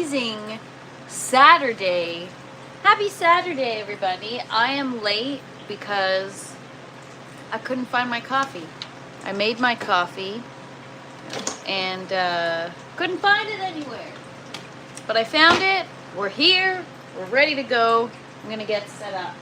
amazing Saturday. Happy Saturday, everybody. I am late because I couldn't find my coffee. I made my coffee and couldn't find it anywhere. But I found it. We're here. We're ready to go. I'm gonna get set up.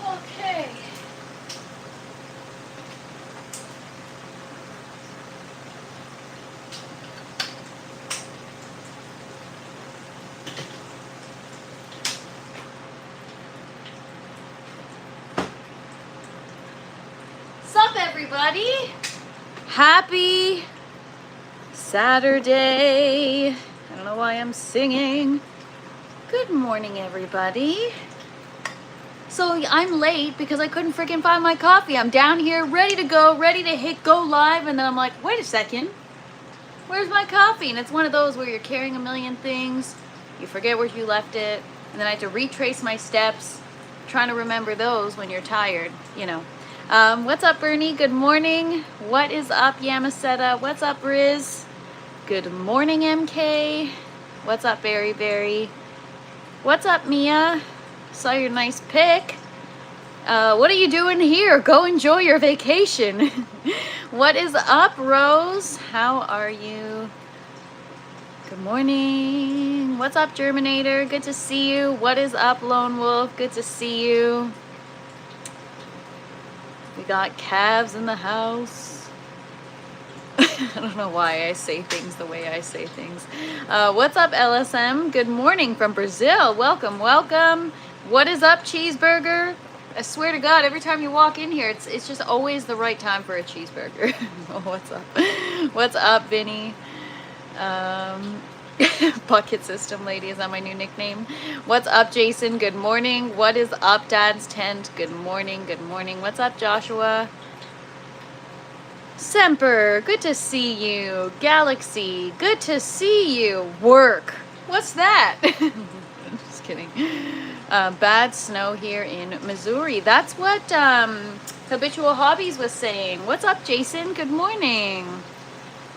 Okay. Sup, everybody? Happy Saturday. I don't know why I'm singing. Good morning, everybody. So I'm late because I couldn't freaking find my coffee. I'm down here ready to go, ready to hit go live, and then I'm like, wait a second. Where's my coffee? And it's one of those where you're carrying a million things, you forget where you left it, and then I have to retrace my steps, trying to remember those when you're tired, you know. What's up, Bernie? Good morning. What is up, Yamaseta? What's up, Riz? Good morning, MK. What's up, Berry Berry? What's up, Mia? Saw your nice pic. What are you doing here? Go enjoy your vacation. What is up, Rose? How are you? Good morning. What's up, Germinator? Good to see you. What is up, Lone Wolf? Good to see you. We got calves in the house. I don't know why I say things the way I say things. What's up, LSM? Good morning from Brazil. Welcome, welcome. What is up, Cheeseburger? I swear to God, every time you walk in here, it's just always the right time for a cheeseburger. Oh, what's up? What's up, Vinny? Bucket System Lady, is that my new nickname? What's up, Jason? Good morning. What is up, Dad's Tent? Good morning, good morning. What's up, Joshua? Semper, good to see you. Galaxy, good to see you. Work, what's that? Just kidding. Bad snow here in Missouri. That's what Habitual Hobbies was saying. What's up, Jason? Good morning.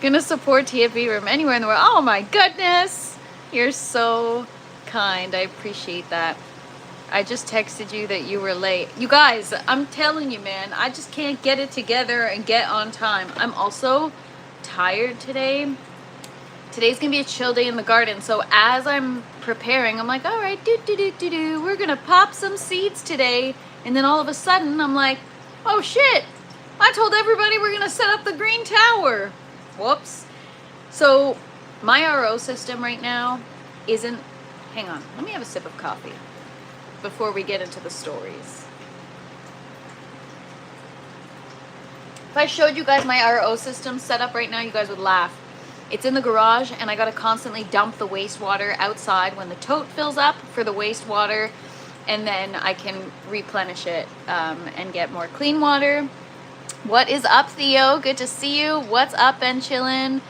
Gonna support TFB Room anywhere in the world. Oh my goodness, you're so kind. I appreciate that. I just texted you that you were late. You guys, I'm telling you, man, I just can't get it together and get on time. I'm also tired today. Today's gonna be a chill day in the garden, so as I'm preparing, I'm like, all right, we're gonna pop some seeds today. And then all of a sudden, I'm like, oh shit, I told everybody we're gonna set up the green tower. Whoops. So my RO system right now isn't, hang on, let me have a sip of coffee before we get into the stories. If I showed you guys my RO system set up right now, you guys would laugh. It's in the garage, and I gotta constantly dump the wastewater outside when the tote fills up for the wastewater, and then I can replenish it and get more clean water. What is up, Theo? Good to see you. What's up, Ben Chillin?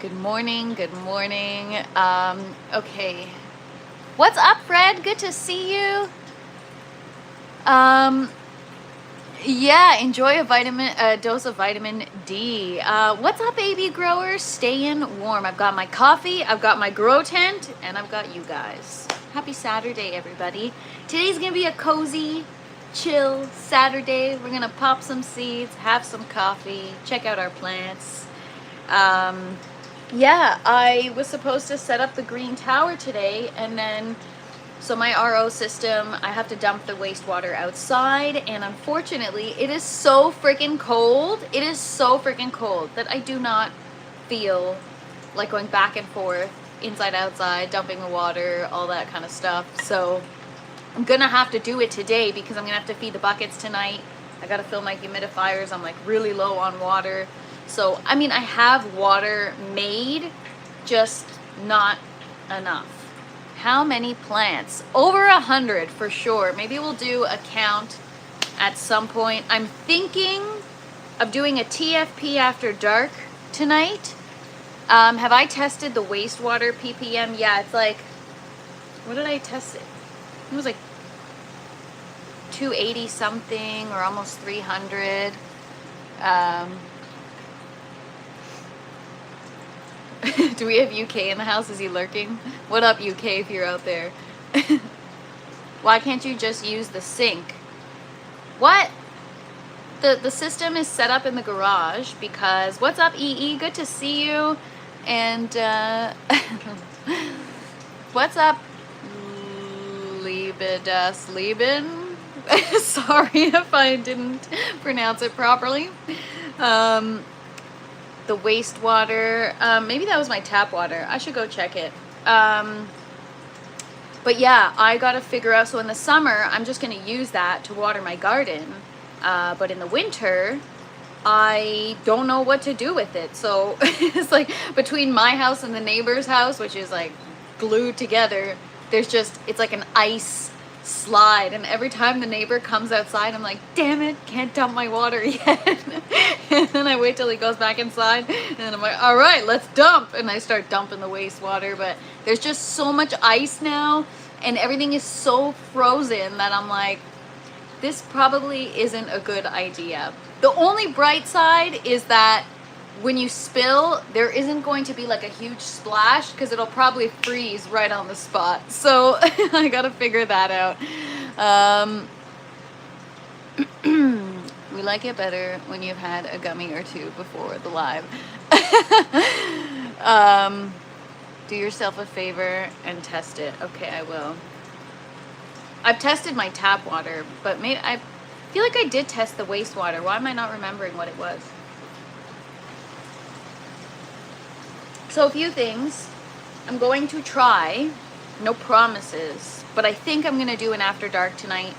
Good morning, good morning. Okay. What's up, Fred? Good to see you. Yeah, enjoy a dose of vitamin D. What's up, baby growers? Staying warm. I've got my coffee, I've got my grow tent, and I've got you guys. Happy Saturday, everybody. Today's gonna be a cozy, chill Saturday. We're gonna pop some seeds, have some coffee, check out our plants. Yeah, I was supposed to set up the green tower today, and then so my RO system, I have to dump the wastewater outside, and unfortunately, it is so freaking cold. It is so freaking cold that I do not feel like going back and forth, inside, outside, dumping the water, all that kind of stuff. So I'm gonna have to do it today because I'm gonna have to feed the buckets tonight. I gotta fill my humidifiers. I'm like really low on water. So, I mean, I have water made, just not enough. How many plants? Over 100 for sure. Maybe we'll do a count at some point. I'm thinking of doing a TFP after dark tonight. Have I tested the wastewater ppm? Yeah, it's like, what did I test it? It was like 280 something or almost 300. Do we have UK in the house? Is he lurking? What up, UK, if you're out there? Why can't you just use the sink? What? The system is set up in the garage because, what's up, EE? Good to see you. And, what's up, Liebedas Lieben? Sorry if I didn't pronounce it properly. The wastewater, maybe that was my tap water. I should go check it. But yeah, I gotta figure out, so in the summer, I'm just gonna use that to water my garden. But in the winter, I don't know what to do with it. So it's like between my house and the neighbor's house, which is like glued together, there's just, it's like an ice slide, and every time the neighbor comes outside, I'm like, damn it, can't dump my water yet. And then I wait till he goes back inside, and then I'm like, all right, let's dump, and I start dumping the wastewater. But there's just so much ice now, and everything is so frozen that I'm like, this probably isn't a good idea. The only bright side is that when you spill, there isn't going to be like a huge splash because it'll probably freeze right on the spot. So I gotta figure that out. We like it better when you've had a gummy or two before the live. Do yourself a favor and test it. Okay, I will. I've tested my tap water, but maybe I feel like I did test the wastewater. Why am I not remembering what it was? So a few things. I'm going to try, no promises, but I think I'm going to do an after dark tonight.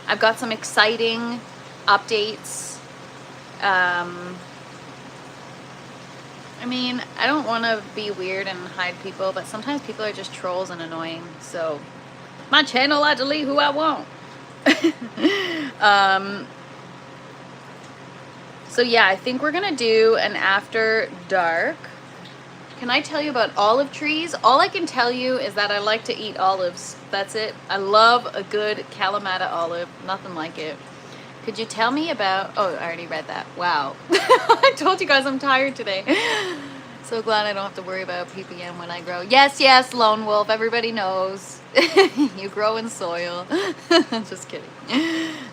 I've got some exciting updates. I mean, I don't want to be weird and hide people, but sometimes people are just trolls and annoying. So my channel, I delete who I want. So yeah, I think we're going to do an after dark. Can I tell you about olive trees? All I can tell you is that I like to eat olives. That's it. I love a good Kalamata olive. Nothing like it. Could you tell me about... Oh, I already read that. Wow. I told you guys I'm tired today. So glad I don't have to worry about ppm when I grow. Yes, yes, Lone Wolf. Everybody knows. You grow in soil. Just kidding.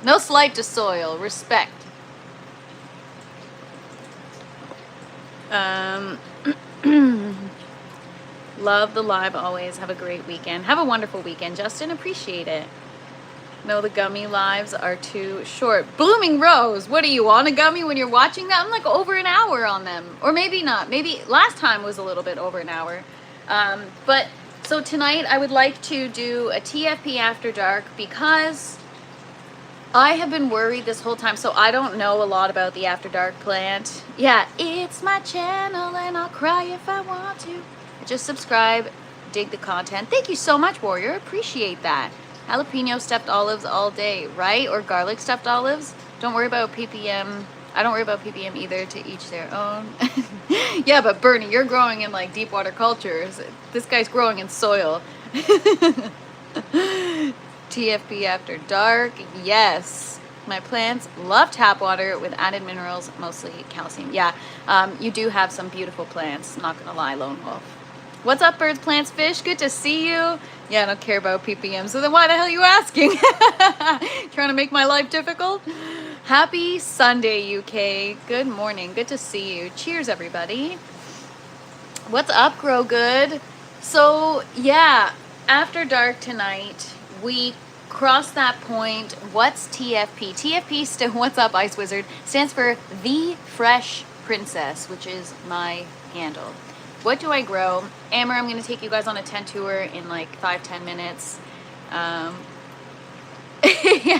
No slight to soil. Respect. Love the live always. Have a great weekend. Have a wonderful weekend, Justin. Appreciate it. No, the gummy lives are too short. Blooming Rose, what are you on a gummy when you're watching that? I'm like over an hour on them. Or maybe not. Maybe last time was a little bit over an hour. But so tonight I would like to do a TFP after dark because I have been worried this whole time. So I don't know a lot about the after dark plant. Yeah, it's my channel and I'll cry if I want to. Just subscribe, dig the content. Thank you so much, Warrior. Appreciate that. Jalapeno stuffed olives all day, right? Or garlic stuffed olives. Don't worry about ppm I don't worry about ppm either, to each their own. Yeah, but Bernie, you're growing in like deep water cultures. This guy's growing in soil. TFP after dark, yes. My plants love tap water with added minerals, mostly calcium. Yeah, you do have some beautiful plants, not gonna lie, Lone Wolf. What's up, birds, plants, fish? Good to see you. Yeah, I don't care about ppm, so then why the hell are you asking? Trying to make my life difficult? Happy Sunday, UK. Good morning. Good to see you. Cheers, everybody. What's up, Grow Good? So, yeah, after dark tonight, we crossed that point. What's TFP? TFP, what's up, Ice Wizard, stands for The Fresh Princess, which is my handle. What do I grow? Amber, I'm going to take you guys on a tent tour in like 5-10 minutes. Yeah,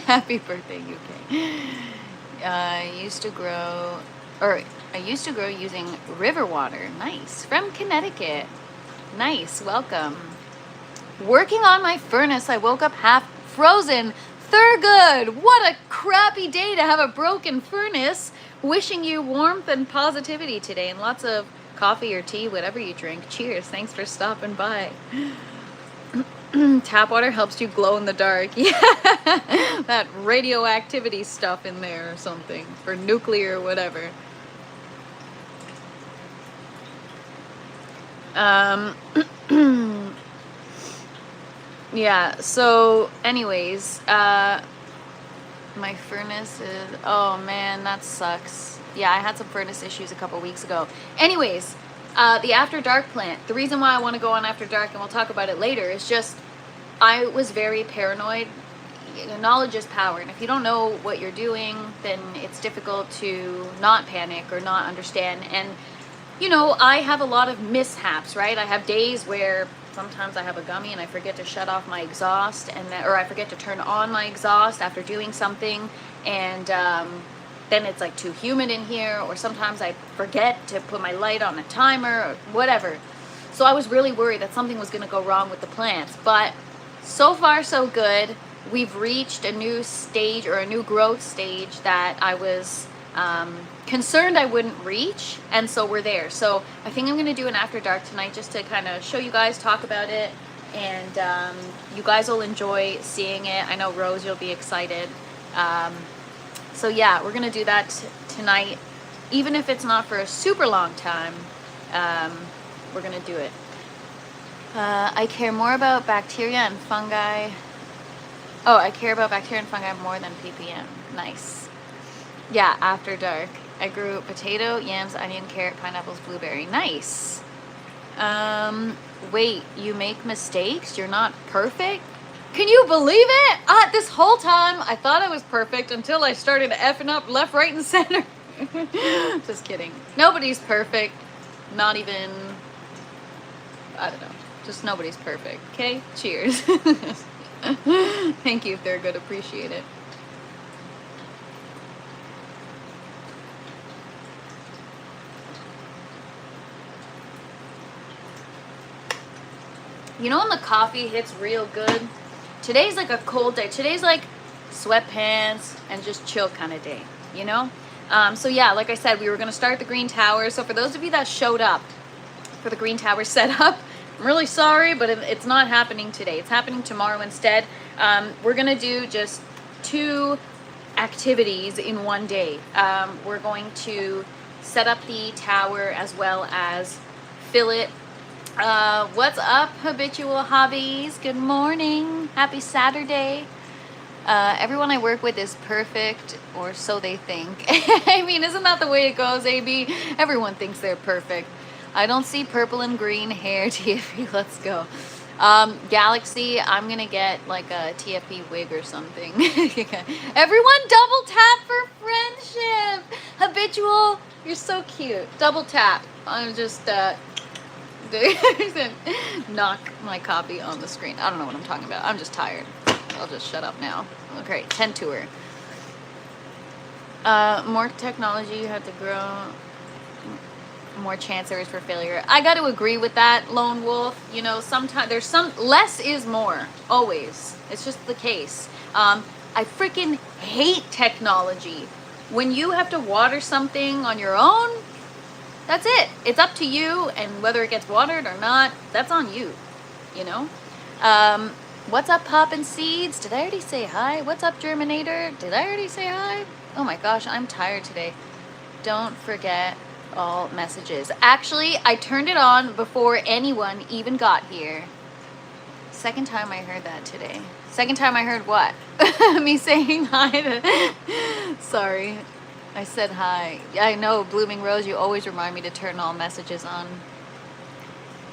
happy birthday, UK. I used to grow using river water. Nice. From Connecticut. Nice. Welcome. Working on my furnace. I woke up half frozen. Thurgood. What a crappy day to have a broken furnace. Wishing you warmth and positivity today and lots of coffee or tea, whatever you drink. Cheers. Thanks for stopping by. Tap water helps you glow in the dark. Yeah, that radioactivity stuff in there or something, or nuclear, whatever. Yeah, so anyways, my furnace is, oh man, that sucks. Yeah, I had some furnace issues a couple weeks ago. Anyways, the After Dark plant, the reason why I want to go on After Dark, and we'll talk about it later, is just I was very paranoid. Knowledge is power, and if you don't know what you're doing, then it's difficult to not panic or not understand. And you know, I have a lot of mishaps, right? I have days where sometimes I have a gummy and I forget to shut off my exhaust, or I forget to turn on my exhaust after doing something, and then it's like too humid in here, or sometimes I forget to put my light on a timer or whatever. So I was really worried that something was going to go wrong with the plants, but so far so good. We've reached a new stage, or a new growth stage, that I was concerned I wouldn't reach, and so we're there. So I think I'm going to do an After Dark tonight just to kind of show you guys, talk about it, and you guys will enjoy seeing it. I know, Rose, you'll be excited. So yeah, we're going to do that tonight. Even if it's not for a super long time, we're going to do it. I care more about bacteria and fungi. Oh, I care about bacteria and fungi more than ppm. Nice. Yeah, After Dark. I grew potato, yams, onion, carrot, pineapples, blueberry. Nice. Wait, you make mistakes? You're not perfect? Can you believe it? This whole time I thought I was perfect until I started effing up left, right, and center. Just kidding. Nobody's perfect. Not even, I don't know. Just nobody's perfect. Okay? Cheers. Thank you if they're good. Appreciate it. You know when the coffee hits real good? Today's like a cold day. Today's like sweatpants and just chill kind of day, you know? So yeah, like I said, we were going to start the Green Tower. So for those of you that showed up for the Green Tower setup, I'm really sorry, but it's not happening today. It's happening tomorrow instead. We're going to do just 2 activities in one day. We're going to set up the tower as well as fill it. What's up, Habitual Hobbies? Good morning. Happy Saturday. Everyone I work with is perfect, or so they think. I mean, isn't that the way it goes, AB? Everyone thinks they're perfect. I don't see purple and green hair. TFP, let's go. Galaxy, I'm gonna get like a TFP wig or something. Everyone double tap for friendship. Habitual, you're so cute. Double tap. I'm just knock my copy on the screen. I don't know what I'm talking about. I'm just tired. I'll just shut up now. Okay, tent tour. More technology, you have to grow. More chance there is for failure. I got to agree with that, Lone Wolf. You know, sometimes there's less is more. Always. It's just the case. I freaking hate technology. when you have to water something on your own, that's it. It's up to you, and whether it gets watered or not, that's on you, you know? What's up, Poppin' Seeds? Did I already say hi? What's up, Germinator? Did I already say hi? Oh my gosh, I'm tired today. Don't forget all messages. Actually, I turned it on before anyone even got here. Second time I heard that today. Second time I heard what? Me saying hi to... Sorry. I said hi. I know, Blooming Rose, you always remind me to turn all messages on.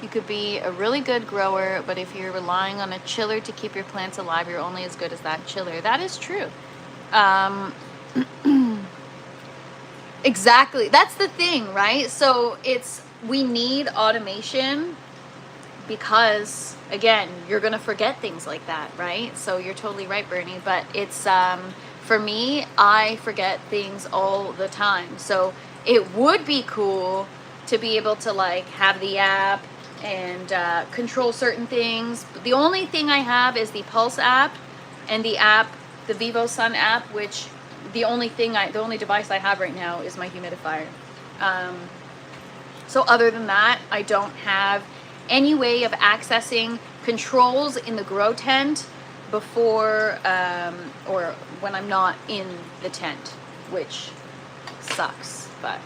You could be a really good grower, but if you're relying on a chiller to keep your plants alive, you're only as good as that chiller. That is true. Exactly. That's the thing, right? So we need automation because, again, you're going to forget things like that, right? So you're totally right, Bernie. But it's, for me, I forget things all the time. So it would be cool to be able to like have the app and control certain things. But the only thing I have is the Pulse app and the Vivo Sun app, which the only device I have right now is my humidifier. So other than that, I don't have any way of accessing controls in the grow tent before or when I'm not in the tent, which sucks, but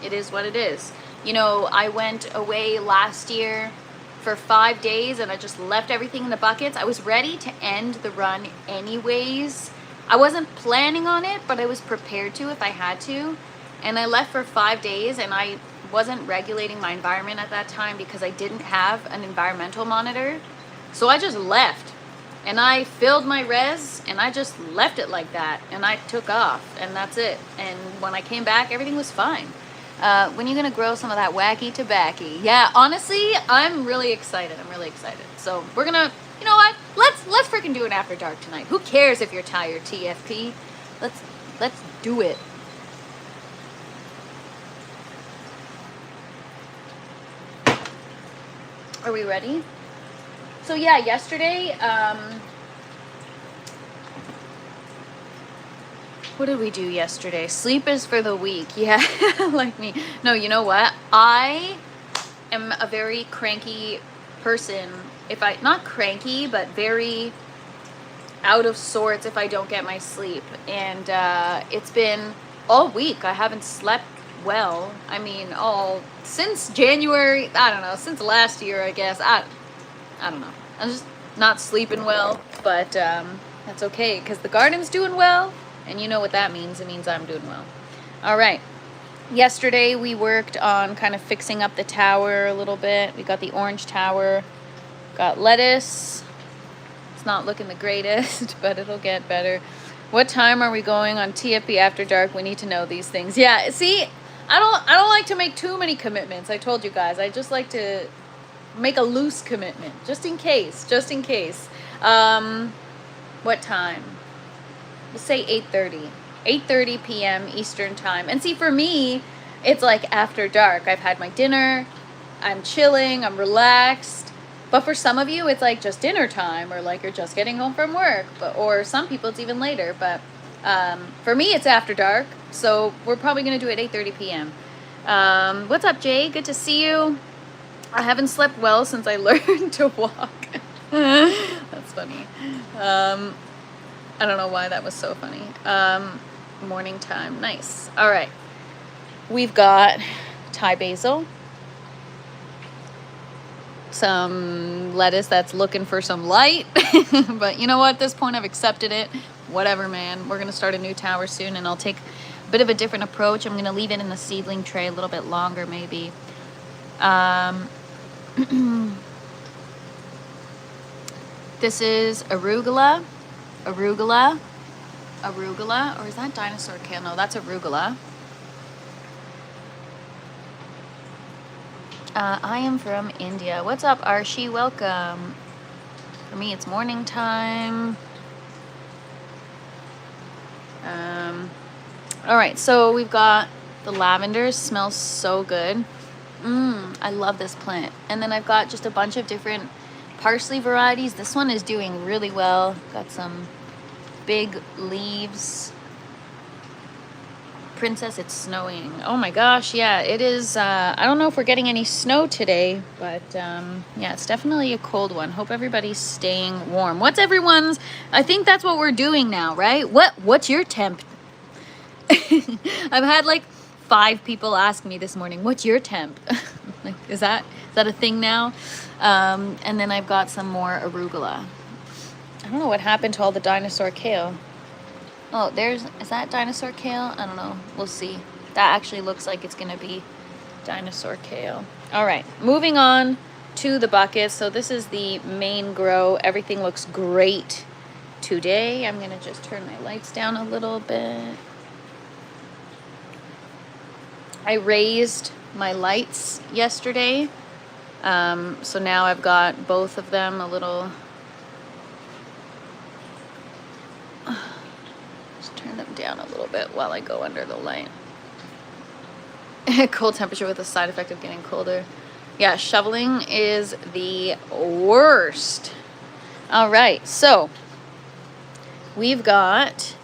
it is what it is. You know, I went away last year for 5 days and I just left everything in the buckets. I was ready to end the run anyways. I wasn't planning on it, but I was prepared to if I had to. And I left for 5 days and I wasn't regulating my environment at that time because I didn't have an environmental monitor. So I just left and I filled my res and I just left it like that and I took off and that's it. And when I came back, everything was fine. When are you gonna grow some of that wacky tobacco? Yeah, honestly, I'm really excited. So we're gonna, you know what? Let's freaking do it after dark tonight. Who cares if you're tired, TFP? Let's do it. Are we ready? So yeah, yesterday, what did we do yesterday? Sleep is for the weak. Yeah, like me. No, you know what? I am a very cranky person. Not cranky, but very out of sorts if I don't get my sleep. And it's been all week. I haven't slept well. I mean, since January, I don't know, since last year, I guess. I don't know. I'm just not sleeping well, but that's okay because the garden's doing well. And you know what that means. It means I'm doing well. All right. Yesterday we worked on kind of fixing up the tower a little bit. We got the orange tower. Got lettuce. It's not looking the greatest, but it'll get better. What time are we going on TFP After Dark? We need to know these things. Yeah, see, I don't like to make too many commitments. I told you guys. I just like to make a loose commitment. Just in case. What time? Let's say 8:30. 8:30 p.m. Eastern time. And see, for me, it's like after dark. I've had my dinner. I'm chilling. I'm relaxed. But for some of you, it's like just dinner time or like you're just getting home from work. Or some people, it's even later. But for me, it's after dark. So we're probably going to do it 8:30 p.m. What's up, Jay? Good to see you. I haven't slept well since I learned to walk. That's funny. I don't know why that was so funny. Morning time. Nice. All right. We've got Thai basil. Some lettuce that's looking for some light. But you know what? At this point, I've accepted it. Whatever, man. We're going to start a new tower soon, and I'll take a bit of a different approach. I'm going to leave it in the seedling tray a little bit longer, maybe. This is arugula, or is that dinosaur kale? No, that's arugula. I am from India. What's up, Arshi? Welcome. For me, it's morning time. All right, so we've got the lavender. Smells so good. I love this plant. And then I've got just a bunch of different parsley varieties. This one is doing really well. Got some big leaves. Princess, it's snowing. Oh my gosh, yeah, it is. I don't know if we're getting any snow today, but yeah, it's definitely a cold one. Hope everybody's staying warm. What's everyone's? I think that's what we're doing now, right? What's your temp? I've had like 5 people ask me this morning, what's your temp? Like, is that a thing now? And then I've got some more arugula. I don't know what happened to all the dinosaur kale. Oh, is that dinosaur kale? I don't know. We'll see. That actually looks like it's going to be dinosaur kale. All right, moving on to the buckets. So this is the main grow. Everything looks great today. I'm going to just turn my lights down a little bit. I raised my lights yesterday. So now I've got both of them a little... Turn them down a little bit while I go under the light. Cold temperature with the side effect of getting colder. Yeah, shoveling is the worst. All right, so we've got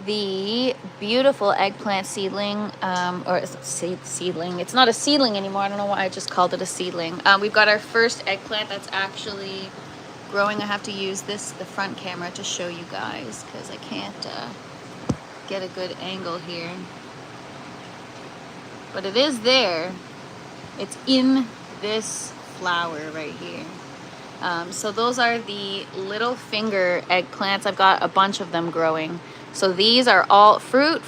the beautiful eggplant seedling, or seedling. It's not a seedling anymore. I don't know why I just called it a seedling. We've got our first eggplant that's actually growing. I have to use the front camera to show you guys because I can't get a good angle here, but it is there. It's in this flower right here. So those are the little finger eggplants. I've got a bunch of them growing. So these are all fruit,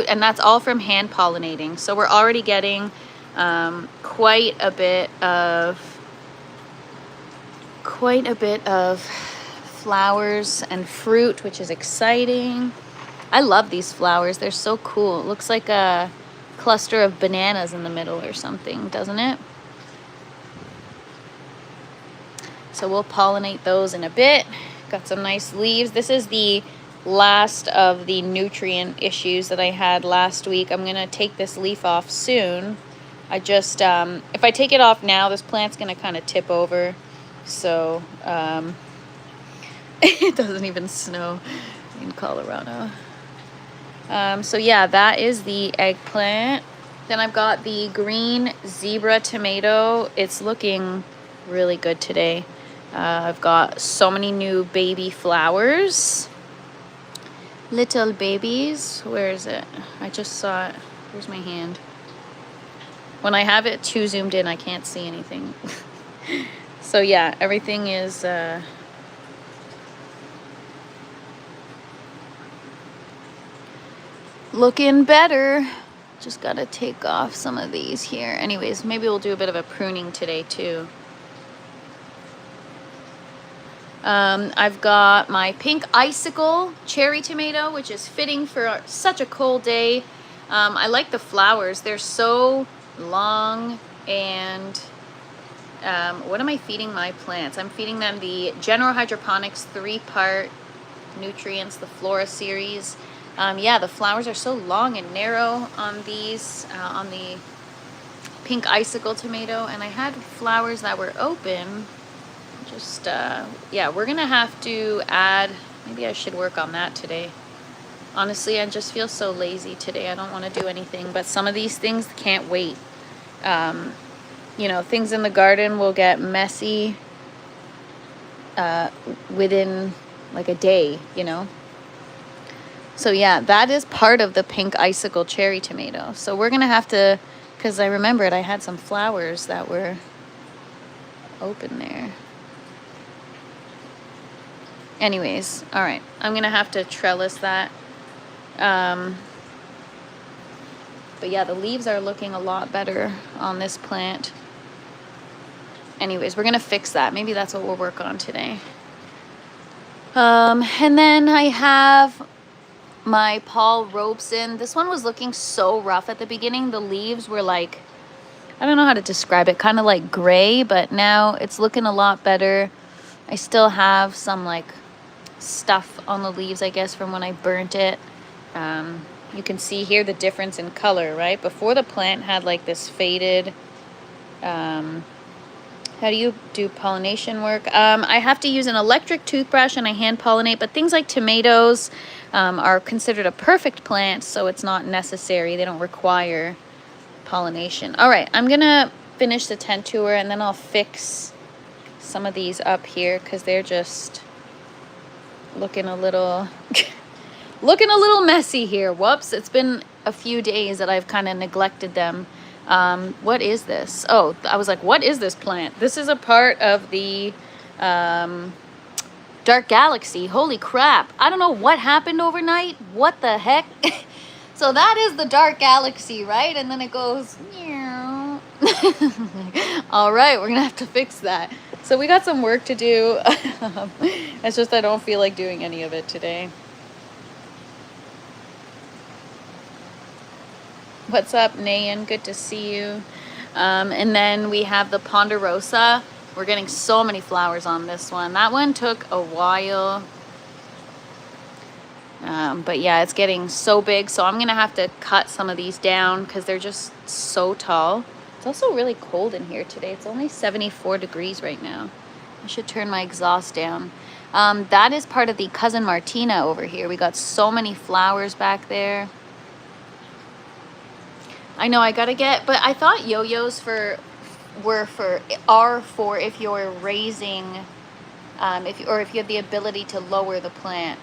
and that's all from hand pollinating. So we're already getting quite a bit of flowers and fruit, which is exciting. I love these flowers. They're so cool. It looks like a cluster of bananas in the middle or something, doesn't it? So we'll pollinate those in a bit. Got some nice leaves. This is the last of the nutrient issues that I had last week. I'm gonna take this leaf off soon. I just if I take it off now, this plant's gonna kind of tip over. So it doesn't even snow in Colorado. So yeah, that is the eggplant. Then I've got the green zebra tomato. It's looking really good today. I've got so many new baby flowers. Little babies. Where is it? I just saw it. Where's my hand? When I have it too zoomed in, I can't see anything. So yeah, everything is looking better. Just gotta take off some of these here. Anyways, maybe we'll do a bit of a pruning today too. I've got my pink icicle cherry tomato, which is fitting for such a cold day. I like the flowers. They're so long. And what am I feeding my plants? I'm feeding them the General Hydroponics 3-part nutrients, the Flora series. Yeah, the flowers are so long and narrow on these, on the pink icicle tomato. And I had flowers that were open. Just, yeah, we're gonna have to add, maybe I should work on that today. Honestly, I just feel so lazy today. I don't want to do anything, but some of these things can't wait. You know, things in the garden will get messy within like a day, you know. So yeah, that is part of the pink icicle cherry tomato. So we're gonna have to, because I remembered I had some flowers that were open there. Anyways, all right, I'm gonna have to trellis that. But yeah, the leaves are looking a lot better on this plant. Anyways, we're gonna fix that. Maybe that's what we'll work on today. And then I have my Paul Robeson. This one was looking so rough at the beginning. The leaves were like, I don't know how to describe it, kind of like gray, but now it's looking a lot better. I still have some like stuff on the leaves, I guess, from when I burnt it. You can see here the difference in color, right? Before, the plant had like this faded How do you do pollination work? I have to use an electric toothbrush and I hand pollinate, but things like tomatoes are considered a perfect plant, so it's not necessary. They don't require pollination. All right, I'm gonna finish the tent tour and then I'll fix some of these up here because they're just looking a little looking a little messy here. Whoops, it's been a few days that I've kind of neglected them. What is this? Oh, I was like, what is this plant? This is a part of the Dark Galaxy. Holy crap. I don't know what happened overnight. What the heck? So that is the Dark Galaxy, right? And then it goes, meow. All right, we're gonna have to fix that. So we got some work to do. It's just I don't feel like doing any of it today. What's up, Nayan? Good to see you. And then we have the Ponderosa. We're getting so many flowers on this one. That one took a while. But yeah, it's getting so big. So I'm going to have to cut some of these down because they're just so tall. It's also really cold in here today. It's only 74 degrees right now. I should turn my exhaust down. That is part of the Cousin Martina over here. We got so many flowers back there. I know I gotta get, but I thought yo-yos are for if you're raising, if you have the ability to lower the plant.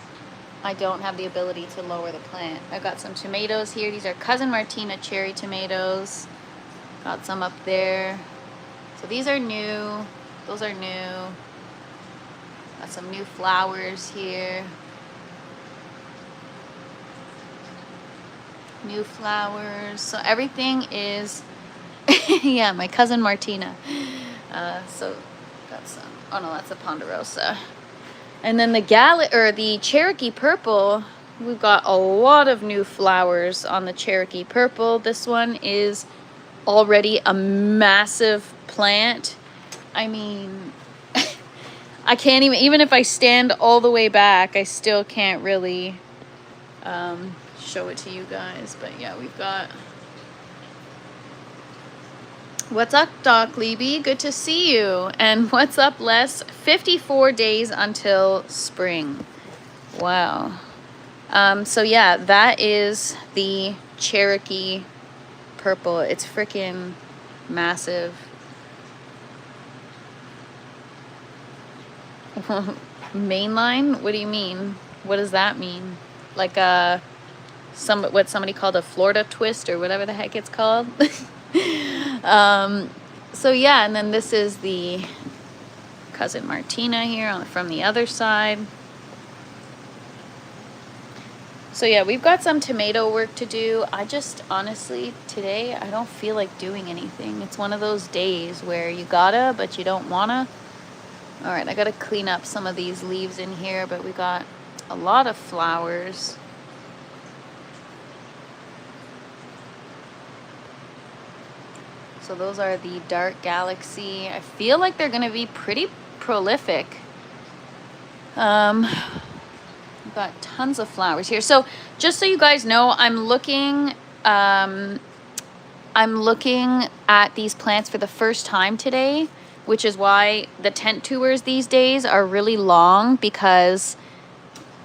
I don't have the ability to lower the plant. I got some tomatoes here. These are Cousin Martina cherry tomatoes. Got some up there. So these are new. Those are new. Got some new flowers here. New flowers. So everything is yeah, my Cousin Martina. So got some. Oh no, that's a Ponderosa. And then the Cherokee Purple, we've got a lot of new flowers on the Cherokee Purple. This one is already a massive plant. I mean, I can't even if I stand all the way back, I still can't really show it to you guys. But yeah, we've got... What's up, Doc Leby? Good to see you. And what's up, Les? 54 days until spring. Wow. So yeah, that is the Cherokee Purple. It's freaking massive. Mainline? What do you mean? What does that mean? Like what somebody called a Florida twist or whatever the heck it's called. So yeah, and then this is the Cousin Martina here from the other side. So yeah, we've got some tomato work to do. I just honestly today I don't feel like doing anything. It's one of those days where you gotta but you don't wanna. All right, I gotta clean up some of these leaves in here, but we got a lot of flowers. So those are the Dark Galaxy. I feel like they're gonna be pretty prolific. We've got tons of flowers here. So just so you guys know, I'm looking at these plants for the first time today, which is why the tent tours these days are really long, because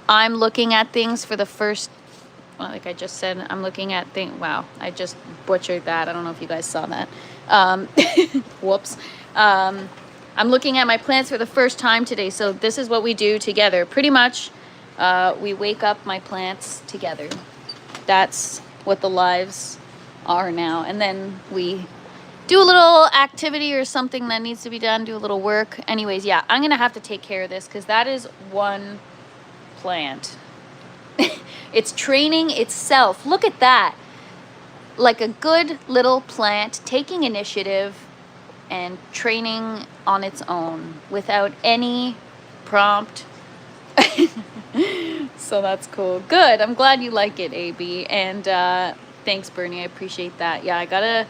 I'm looking at things for the first, well, like I just said, I'm looking at things. Wow, I just butchered that. I don't know if you guys saw that. Whoops. I'm looking at my plants for the first time today, so this is what we do together. Pretty much, we wake up my plants together. That's what the lives are now. And then we do a little activity or something that needs to be done, do a little work. Anyways, yeah, I'm gonna have to take care of this because that is one plant. It's training itself. Look at that. Like a good little plant taking initiative and training on its own without any prompt. So that's cool. Good. I'm glad you like it, AB. And thanks, Bernie. I appreciate that. Yeah,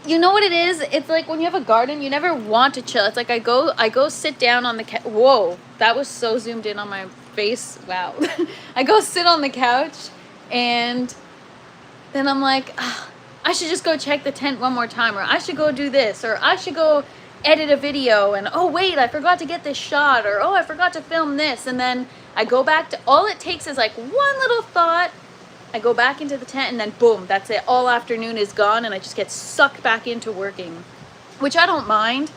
you know what it is? It's like when you have a garden, you never want to chill. It's like I go sit down on the couch. Whoa, that was so zoomed in on my face. Wow. I go sit on the couch and then I'm like, I should just go check the tent one more time, or I should go do this, or I should go edit a video and, oh wait, I forgot to get this shot, or oh, I forgot to film this, and then I go back to, all it takes is like one little thought, I go back into the tent, and then boom, that's it. All afternoon is gone, and I just get sucked back into working, which I don't mind.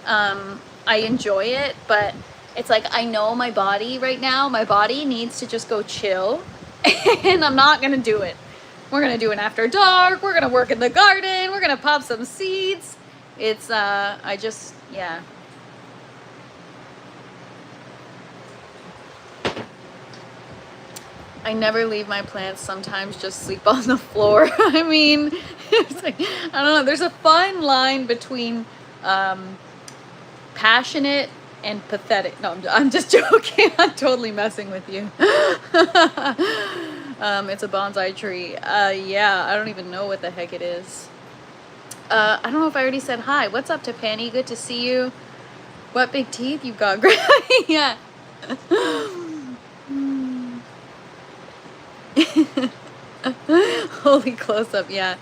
I enjoy it, but it's like, I know my body right now, my body needs to just go chill, and I'm not gonna do it. We're gonna do an after dark, we're gonna work in the garden, we're gonna pop some seeds. It's, I just, yeah. I never leave my plants, sometimes just sleep on the floor. I mean, it's like, I don't know, there's a fine line between passionate and pathetic. No, I'm just joking. I'm totally messing with you. It's a bonsai tree. Yeah, I don't even know what the heck it is. I don't know if I already said hi. What's up, Tapani? Good to see you. What big teeth you've got. Great. Yeah. Holy close-up, yeah.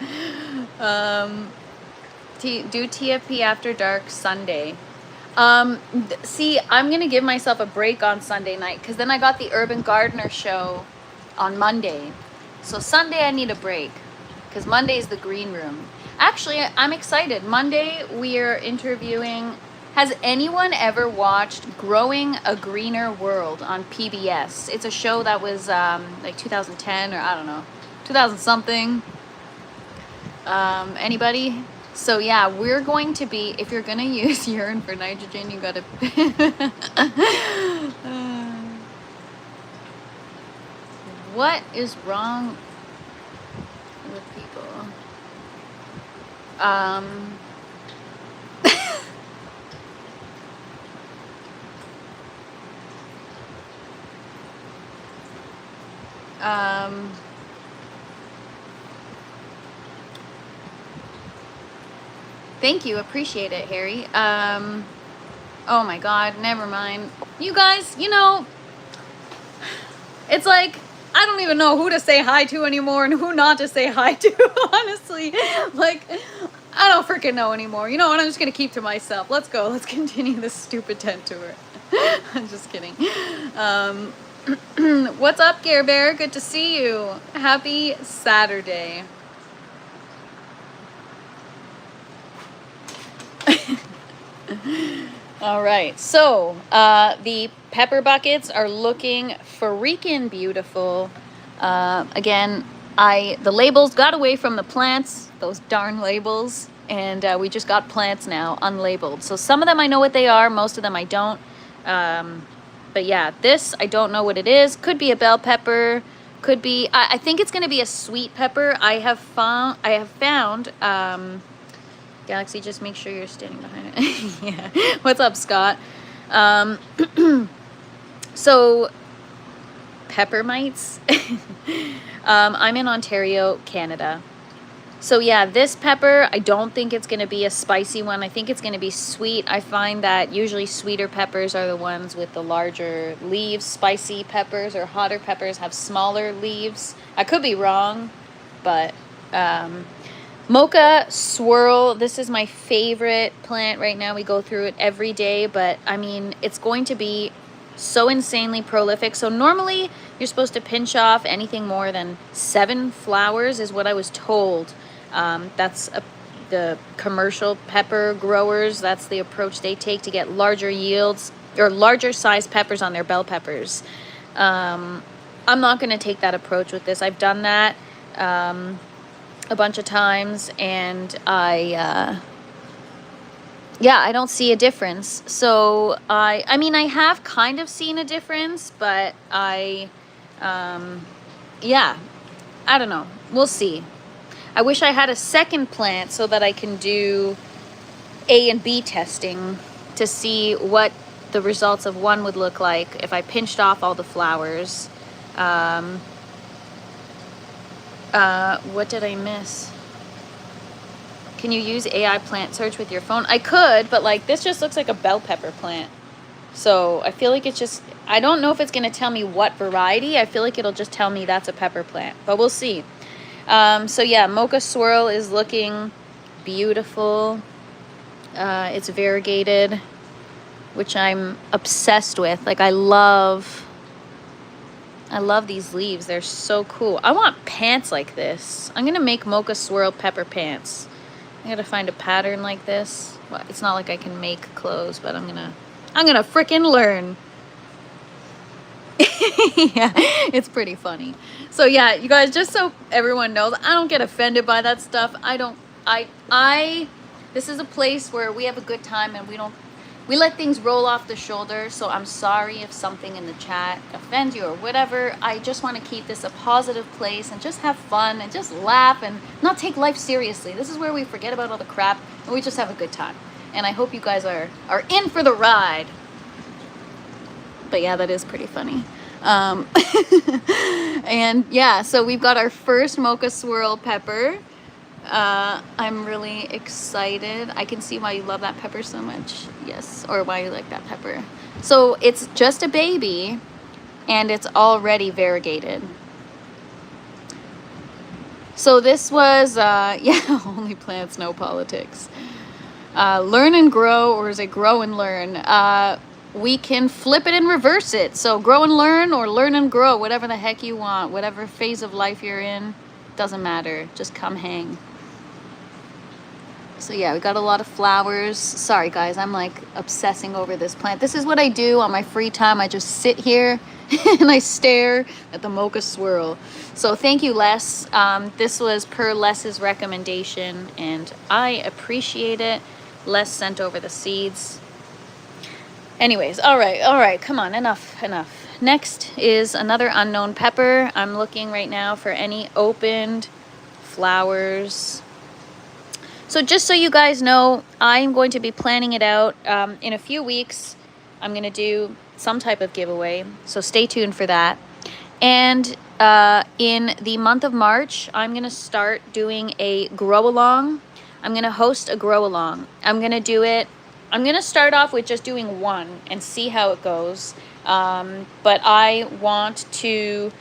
Do TFP after dark Sunday. See, I'm gonna give myself a break on Sunday night, because then I got the Urban Gardener show on Monday. So Sunday I need a break, because Monday is the green room. Actually, I'm excited. Monday we are interviewing, has anyone ever watched Growing a Greener World on PBS? It's a show that was like 2010, or I don't know, 2000 something. Anybody? So yeah, we're going to be, if you're gonna use urine for nitrogen, you gotta what is wrong with people? Thank you, appreciate it, Harry. Oh my God, never mind. You guys, you know, it's like, I don't even know who to say hi to anymore and who not to say hi to, honestly. Like, I don't freaking know anymore. You know what, I'm just gonna keep to myself. Let's go, let's continue this stupid tent tour. I'm just kidding. What's up, Care Bear? Good to see you. Happy Saturday. All right, so the pepper buckets are looking freaking beautiful. Again, the labels got away from the plants, those darn labels, and we just got plants now unlabeled. So some of them I know what they are, most of them I don't. But yeah, this I don't know what it is. Could be a bell pepper, could be, I think it's going to be a sweet pepper. I have found Galaxy, just make sure you're standing behind it. Yeah. What's up, Scott? So, pepper mites. I'm in Ontario, Canada. So yeah, this pepper, I don't think it's going to be a spicy one. I think it's going to be sweet. I find that usually sweeter peppers are the ones with the larger leaves. Spicy peppers or hotter peppers have smaller leaves. I could be wrong, but... Mocha Swirl, this is my favorite plant right now. We go through it every day, but I mean, it's going to be so insanely prolific. So normally you're supposed to pinch off anything more than 7 flowers is what I was told. That's the commercial pepper growers. That's the approach they take to get larger yields or larger size peppers on their bell peppers. I'm not going to take that approach with this. I've done that. A bunch of times, and I don't see a difference. So I mean, I have kind of seen a difference, but yeah, I don't know. We'll see. I wish I had a second plant so that I can do A and B testing to see what the results of one would look like if I pinched off all the flowers. What did I miss? Can you use AI plant search with your phone? I could, but like this just looks like a bell pepper plant. So I feel like it's just, I don't know if it's going to tell me what variety. I feel like it'll just tell me that's a pepper plant, but we'll see. So yeah, Mocha Swirl is looking beautiful. It's variegated, which I'm obsessed with. Like, I love these leaves. They're so cool. I want pants like this. I'm gonna make mocha swirl pepper pants. I gotta find a pattern like this. Well, it's not like I can make clothes, but I'm gonna frickin' learn. Yeah, it's pretty funny. So yeah, you guys, just so everyone knows, I don't get offended by that stuff. This is a place where we have a good time and we let things roll off the shoulder. So I'm sorry if something in the chat offends you or whatever. I just want to keep this a positive place and just have fun and just laugh and not take life seriously. This is where we forget about all the crap and we just have a good time. And I hope you guys are in for the ride. But yeah, that is pretty funny. And yeah, so we've got our first mocha swirl pepper. I'm really excited. I can see why you love that pepper so much. Yes, or why you like that pepper. So it's just a baby and it's already variegated. So this was, yeah, only plants, no politics. Learn and grow, or is it grow and learn? We can flip it and reverse it. So grow and learn, or learn and grow, whatever the heck you want, whatever phase of life you're in, doesn't matter. Just come hang. So yeah, we got a lot of flowers. Sorry guys, I'm like obsessing over this plant. This is what I do on my free time. I just sit here and I stare at the mocha swirl. So thank you, Les. This was per Les's recommendation and I appreciate it. Les sent over the seeds. Anyways, all right, come on, enough. Next is another unknown pepper. I'm looking right now for any opened flowers. So just so you guys know, I'm going to be planning it out. In a few weeks, I'm going to do some type of giveaway. So stay tuned for that. And in the month of March, I'm going to start doing a grow along. I'm going to host a grow along. I'm going to start off with just doing one and see how it goes. But I want to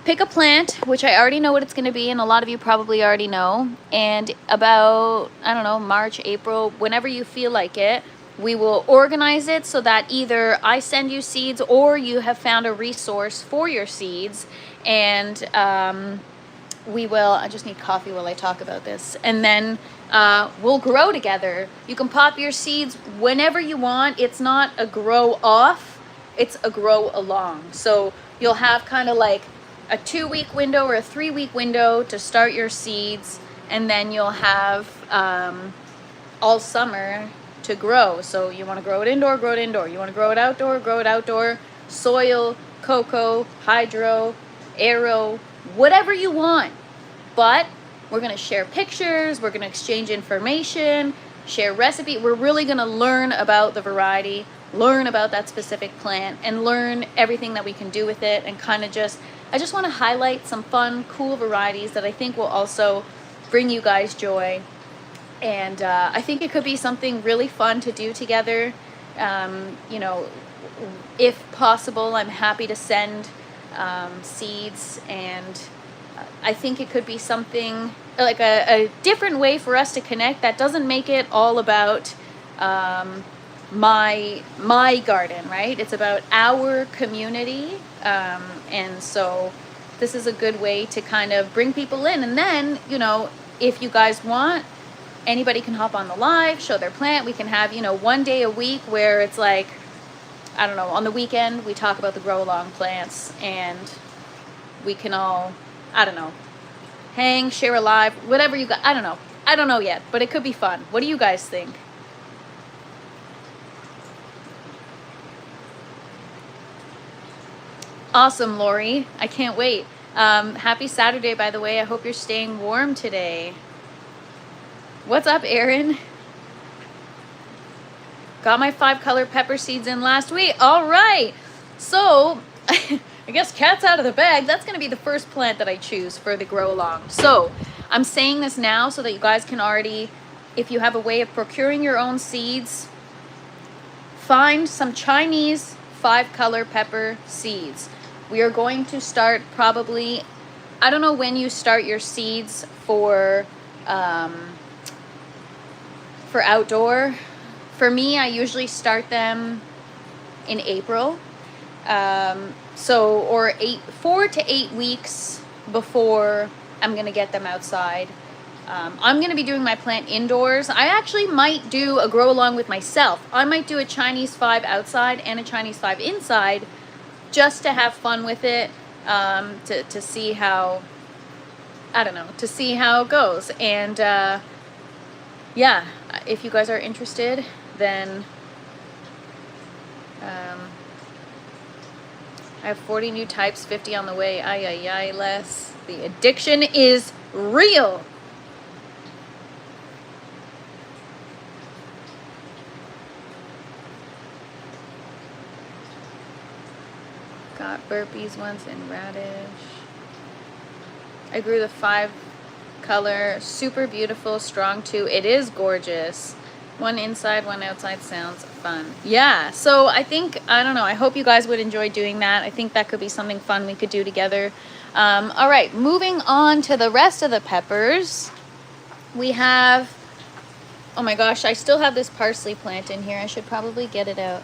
pick a plant, which I already know what it's going to be, and a lot of you probably already know. And about, I don't know, March, April, whenever you feel like it, we will organize it so that either I send you seeds or you have found a resource for your seeds. And we will, I just need coffee while I talk about this. And then we'll grow together. You can pop your seeds whenever you want. It's not a grow off, it's a grow along. So you'll have kind of like a 2-week window or a 3-week window to start your seeds, and then you'll have all summer to grow. So you want to grow it indoor, grow it indoor. You want to grow it outdoor, grow it outdoor. Soil, cocoa, hydro, aero, whatever you want. But we're going to share pictures, we're going to exchange information, share recipe. We're really going to learn about the variety, learn about that specific plant, and learn everything that we can do with it, and kind of I just want to highlight some fun, cool varieties that I think will also bring you guys joy. And I think it could be something really fun to do together. You know, if possible, I'm happy to send seeds, and I think it could be something like a different way for us to connect that doesn't make it all about my garden, right? It's about our community. And so this is a good way to kind of bring people in. And then, you know, if you guys want, anybody can hop on the live, show their plant. We can have, you know, one day a week where it's like, I don't know, on the weekend we talk about the grow along plants, and we can all, I don't know, hang, share a live, whatever you got. I don't know yet, but it could be fun. What do you guys think? Awesome, Lori. I can't wait. Happy Saturday, by the way. I hope you're staying warm today. What's up, Aaron? Got my 5-color pepper seeds in last week. All right. So, I guess cat's out of the bag. That's going to be the first plant that I choose for the grow along. So, I'm saying this now so that you guys can already, if you have a way of procuring your own seeds, find some Chinese 5-color pepper seeds. We are going to start probably, I don't know when you start your seeds for for outdoor. For me, I usually start them in April. Or 4 to 8 weeks before I'm gonna get them outside. I'm gonna be doing my plant indoors. I actually might do a grow along with myself. I might do a Chinese 5 outside and a Chinese 5 inside, just to have fun with it, to see how, I don't know, to see how it goes. And yeah, if you guys are interested, then I have 40 new types, 50 on the way. Ay, ay, ay, Les. The addiction is real. Got burpees once in radish. I grew the 5 color. Super beautiful, strong too. It is gorgeous. One inside, one outside sounds fun. Yeah, so I think, I don't know, I hope you guys would enjoy doing that. I think that could be something fun we could do together. All right, moving on to the rest of the peppers. We have, oh my gosh, I still have this parsley plant in here. I should probably get it out.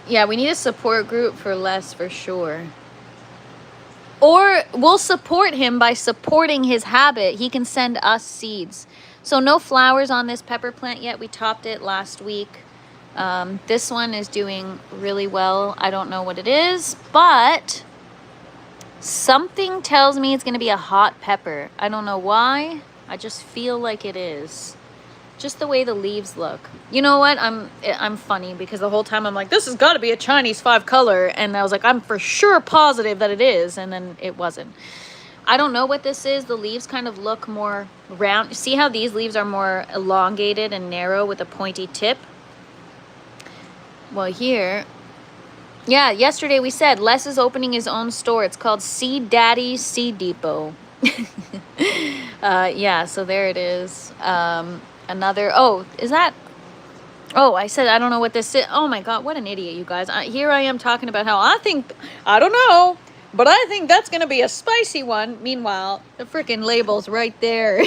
Yeah, we need a support group for Les for sure. Or we'll support him by supporting his habit. He can send us seeds. So no flowers on this pepper plant yet. We topped it last week. This one is doing really well. I don't know what it is, but something tells me it's going to be a hot pepper. I don't know why. I just feel like it is. Just the way the leaves look. You know what? I'm funny because the whole time I'm like, this has got to be a Chinese 5 color. And I was like, I'm for sure positive that it is. And then it wasn't. I don't know what this is. The leaves kind of look more round. See how these leaves are more elongated and narrow with a pointy tip? Well, here, yeah, yesterday we said Les is opening his own store. It's called Seed Daddy Seed Depot. Yeah, so there it is. Another, oh, is that, oh, I said I don't know what this is. Oh my God, what an idiot, you guys. Here I am talking about how I don't know, but I think that's going to be a spicy one. Meanwhile, the freaking label's right there.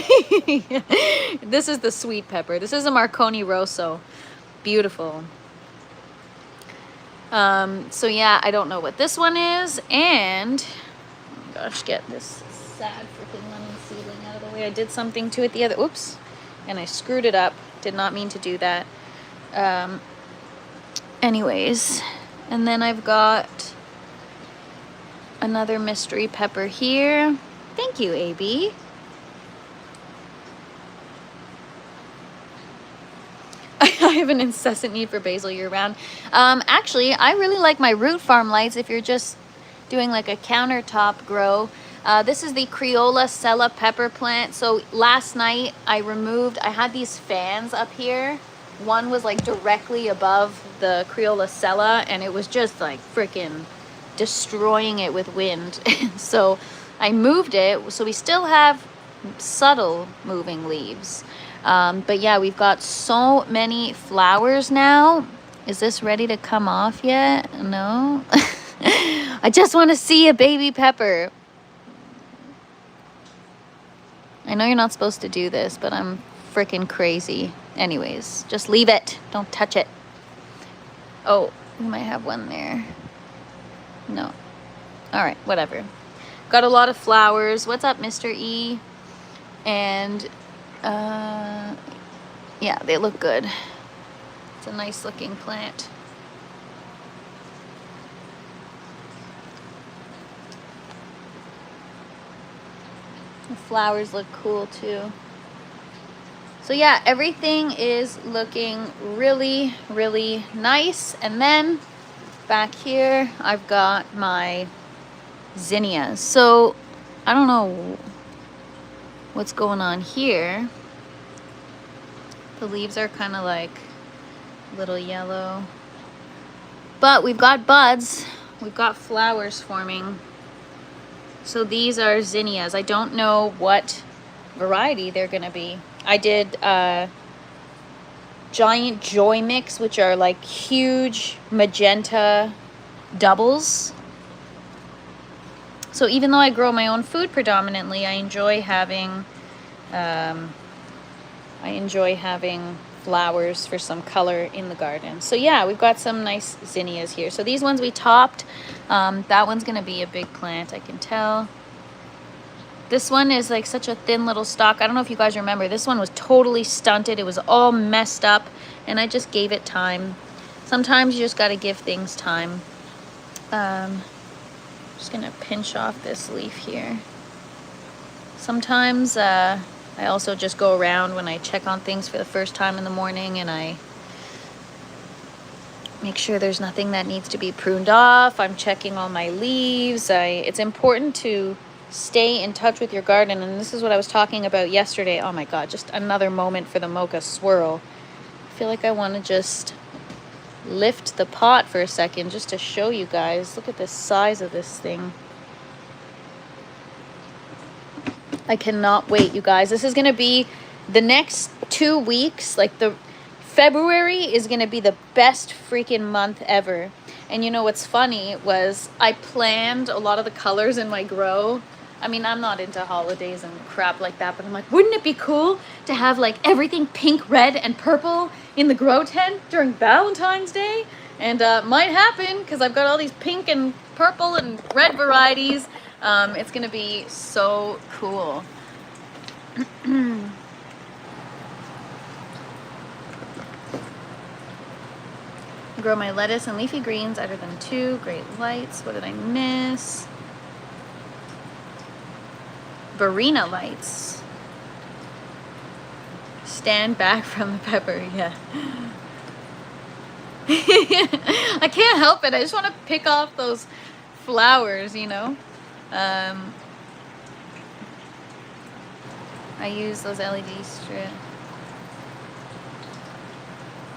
This is the sweet pepper. This is a Marconi Rosso. Beautiful. So yeah, I don't know what this one is. And, oh my gosh, get this sad freaking lemon seedling out of the way. I did something to it the other, oops. And I screwed it up. Did not mean to do that. Anyways, and then I've got another mystery pepper here. Thank you, AB. I have an incessant need for basil year-round. Actually, I really like my Root Farm lights if you're just doing like a countertop grow. This is the Criolla Sella pepper plant. So last night I had these fans up here. One was like directly above the Criolla Sella and it was just like freaking destroying it with wind. So I moved it. So we still have subtle moving leaves. But yeah, we've got so many flowers now. Is this ready to come off yet? No. I just want to see a baby pepper. I know you're not supposed to do this, but I'm freaking crazy. Anyways, just leave it. Don't touch it. Oh, we might have one there. No. All right, whatever. Got a lot of flowers. What's up, Mr. E? And, yeah, they look good. It's a nice looking plant. The flowers look cool too. So yeah, everything is looking really, really nice. And then back here, I've got my zinnias. So I don't know what's going on here. The leaves are kind of like a little yellow. But we've got buds. We've got flowers forming. So these are zinnias. I don't know what variety they're gonna be. I did Giant Joy Mix, which are like huge magenta doubles. So even though I grow my own food predominantly, I enjoy having flowers for some color in the garden. So yeah, we've got some nice zinnias here. So these ones we topped. That one's gonna be a big plant, I can tell. This one is like such a thin little stalk. I don't know if you guys remember, this one was totally stunted. It was all messed up, and I just gave it time. Sometimes you just gotta give things time. Just gonna pinch off this leaf here. Sometimes I also just go around when I check on things for the first time in the morning, and I make sure there's nothing that needs to be pruned off. I'm checking all my leaves. It's important to stay in touch with your garden, and this is what I was talking about yesterday. Oh my god, just another moment for the mocha swirl. I feel like I want to just lift the pot for a second just to show you guys. Look at the size of this thing. I cannot wait, you guys. This is going to be the next 2 weeks. Like, the February is going to be the best freaking month ever. And you know what's funny was I planned a lot of the colors in my grow. I mean, I'm not into holidays and crap like that, but I'm like, wouldn't it be cool to have like everything pink, red, and purple in the grow tent during Valentine's Day? And might happen because I've got all these pink and purple and red varieties. It's gonna be so cool. Grow my lettuce and leafy greens other than 2 great lights. What did I miss? Barina lights. Stand back from the pepper, yeah. I can't help it. I just want to pick off those flowers, you know. I use those LED strip.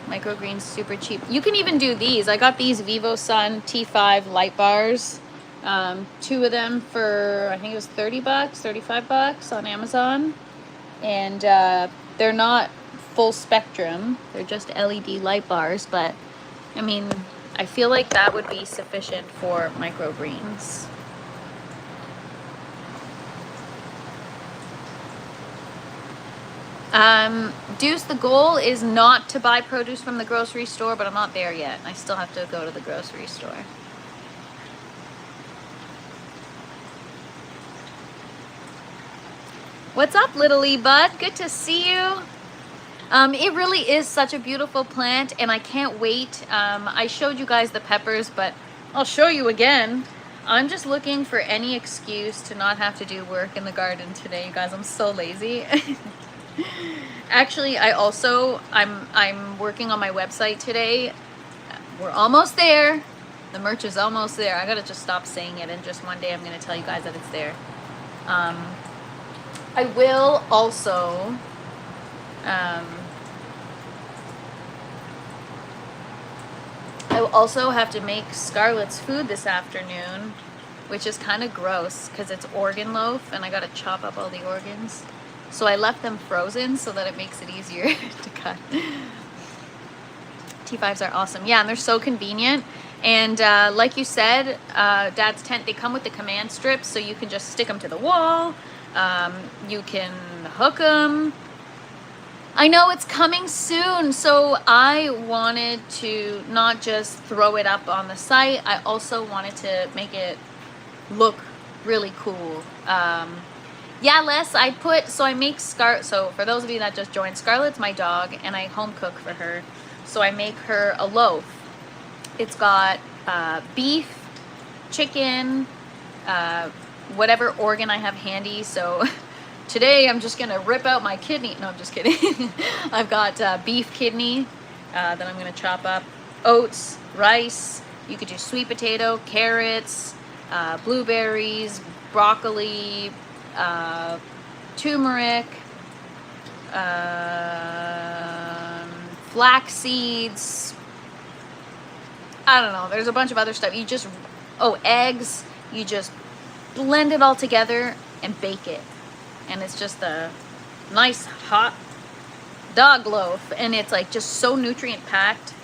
Microgreens, super cheap. You can even do these. I got these VivoSun T5 light bars. 2 of them for, I think it was 30 bucks, 35 bucks on Amazon. And they're not full spectrum. They're just LED light bars, but I mean, I feel like that would be sufficient for microgreens. Deuce, the goal is not to buy produce from the grocery store, but I'm not there yet. I still have to go to the grocery store. What's up, Little E Bud? Good to see you. It really is such a beautiful plant, and I can't wait. I showed you guys the peppers, but I'll show you again. I'm just looking for any excuse to not have to do work in the garden today, you guys. I'm so lazy. Actually, I'm working on my website today. We're almost there. The merch is almost there. I gotta just stop saying it, and just one day I'm gonna tell you guys that it's there. I will also have to make Scarlett's food this afternoon, which is kind of gross because it's organ loaf, and I gotta chop up all the organs. So I left them frozen so that it makes it easier to cut. T5s are awesome. Yeah, and they're so convenient. And like you said, Dad's tent, they come with the command strips, so you can just stick them to the wall. You can hook them. I know it's coming soon, so I wanted to not just throw it up on the site. I also wanted to make it look really cool. Yeah, Les, I make so for those of you that just joined, Scarlett's my dog, and I home cook for her. So I make her a loaf. It's got beef, chicken, whatever organ I have handy. So today I'm just gonna rip out my kidney. No, I'm just kidding. I've got beef kidney that I'm gonna chop up. Oats, rice. You could do sweet potato, carrots, blueberries, broccoli, turmeric, flax seeds. I don't know. There's a bunch of other stuff. Eggs. You just blend it all together and bake it. And it's just a nice hot dog loaf. And it's like just so nutrient packed.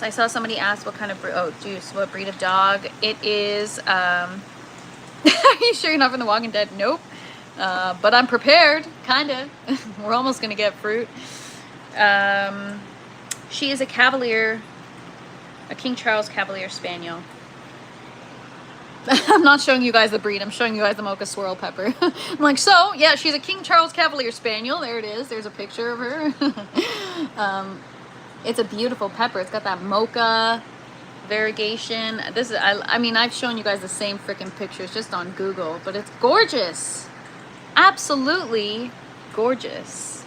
else? I saw somebody ask what kind of juice, what breed of dog it is. Are you sure you're not from The Walking Dead? Nope. But I'm prepared, kind of. We're almost gonna get fruit. She is a Cavalier, a King Charles Cavalier Spaniel. I'm not showing you guys the breed. I'm showing you guys the Mocha Swirl Pepper. I'm like, so yeah, she's a King Charles Cavalier Spaniel. There it is. There's a picture of her. It's a beautiful pepper. It's got that mocha variegation. This is, I mean, I've shown you guys the same freaking pictures just on Google, but it's gorgeous. Absolutely gorgeous.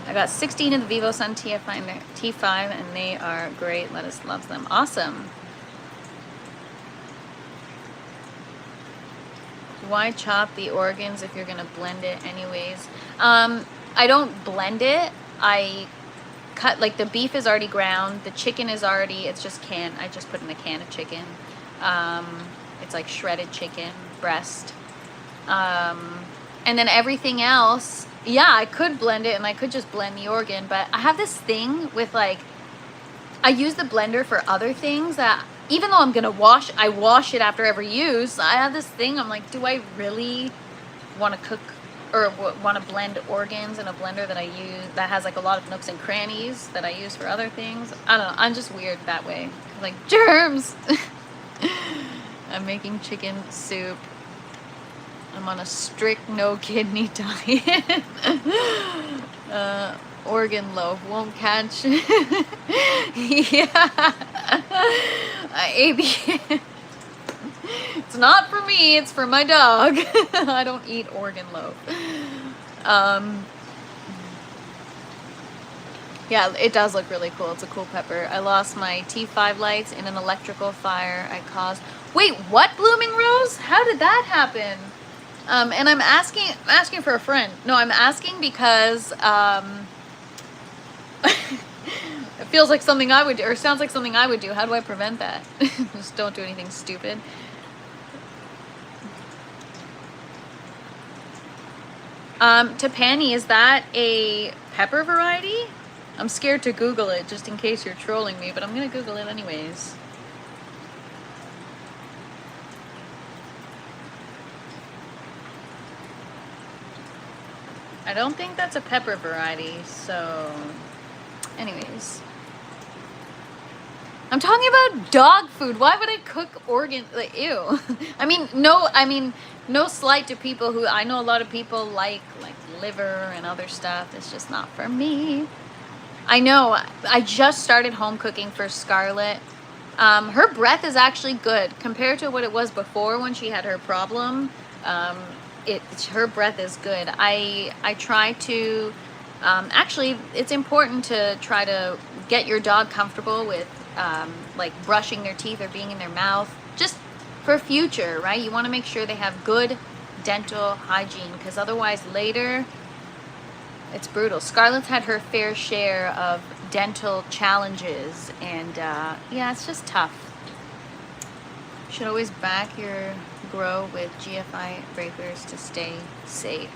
I got 16 of the Vivo Sun T5 and they are great. Lettuce loves them. Awesome. Why chop the organs if you're gonna blend it anyways? I don't blend it. I cut, like, the beef is already ground, the chicken is already, it's just canned. I just put in a can of chicken. It's like shredded chicken breast, and then everything else, yeah, I could blend it and I could just blend the organ, but I have this thing with, like, I use the blender for other things that even though I'm gonna I wash it after every use. I have this thing, I'm like, do I really want to cook or want to blend organs in a blender that I use that has like a lot of nooks and crannies that I use for other things? I don't know, I'm just weird that way. Like, germs. I'm making chicken soup. I'm on a strict no kidney diet. Organ loaf won't catch. Yeah. AB. It's not for me, it's for my dog. I don't eat organ loaf. Yeah, it does look really cool. It's a cool pepper. I lost my T5 lights in an electrical fire I caused. Wait, what, Blooming Rose? How did that happen? And I'm asking for a friend. No, I'm asking because it feels like something I would do, or sounds like something I would do. How do I prevent that? Just don't do anything stupid. Tapani, is that a pepper variety? I'm scared to Google it just in case you're trolling me, but I'm gonna Google it anyways. I don't think that's a pepper variety, so anyways. I'm talking about dog food. Why would I cook organ? Like, ew. I mean, no slight to people who, I know a lot of people like liver and other stuff. It's just not for me. I know. I just started home cooking for Scarlett. Her breath is actually good compared to what it was before when she had her problem. Her breath is good. I try to, actually, it's important to try to get your dog comfortable with like brushing their teeth or being in their mouth, just for future, right? You want to make sure they have good dental hygiene, because otherwise later it's brutal. Scarlett's had her fair share of dental challenges, and yeah, it's just tough. You should always back your grow with GFI breakers to stay safe.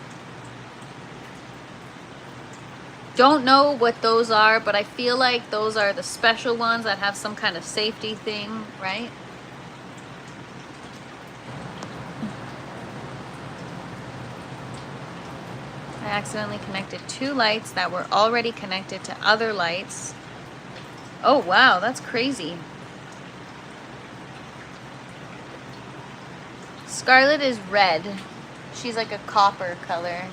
Don't know what those are, but I feel like those are the special ones that have some kind of safety thing, right? I accidentally connected 2 lights that were already connected to other lights. Oh wow, that's crazy. Scarlet is red. She's like a copper color.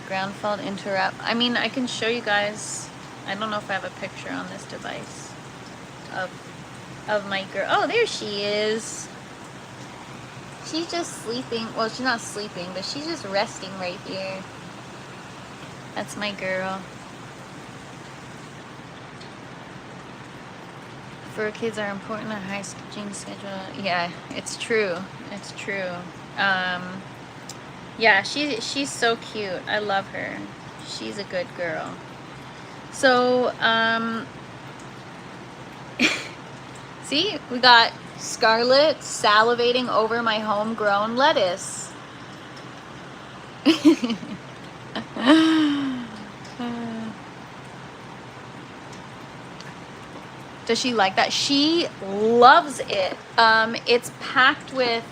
Ground fault interrupt. I mean, I can show you guys. I don't know if I have a picture on this device of my girl. Oh, there she is. She's just sleeping. Well, she's not sleeping, but she's just resting right here. That's my girl. Fur kids are important on high gene schedule. Yeah, it's true. It's true. Yeah, she's so cute. I love her. She's a good girl. So, see, we got Scarlett salivating over my homegrown lettuce. Does she like that? She loves it. It's packed with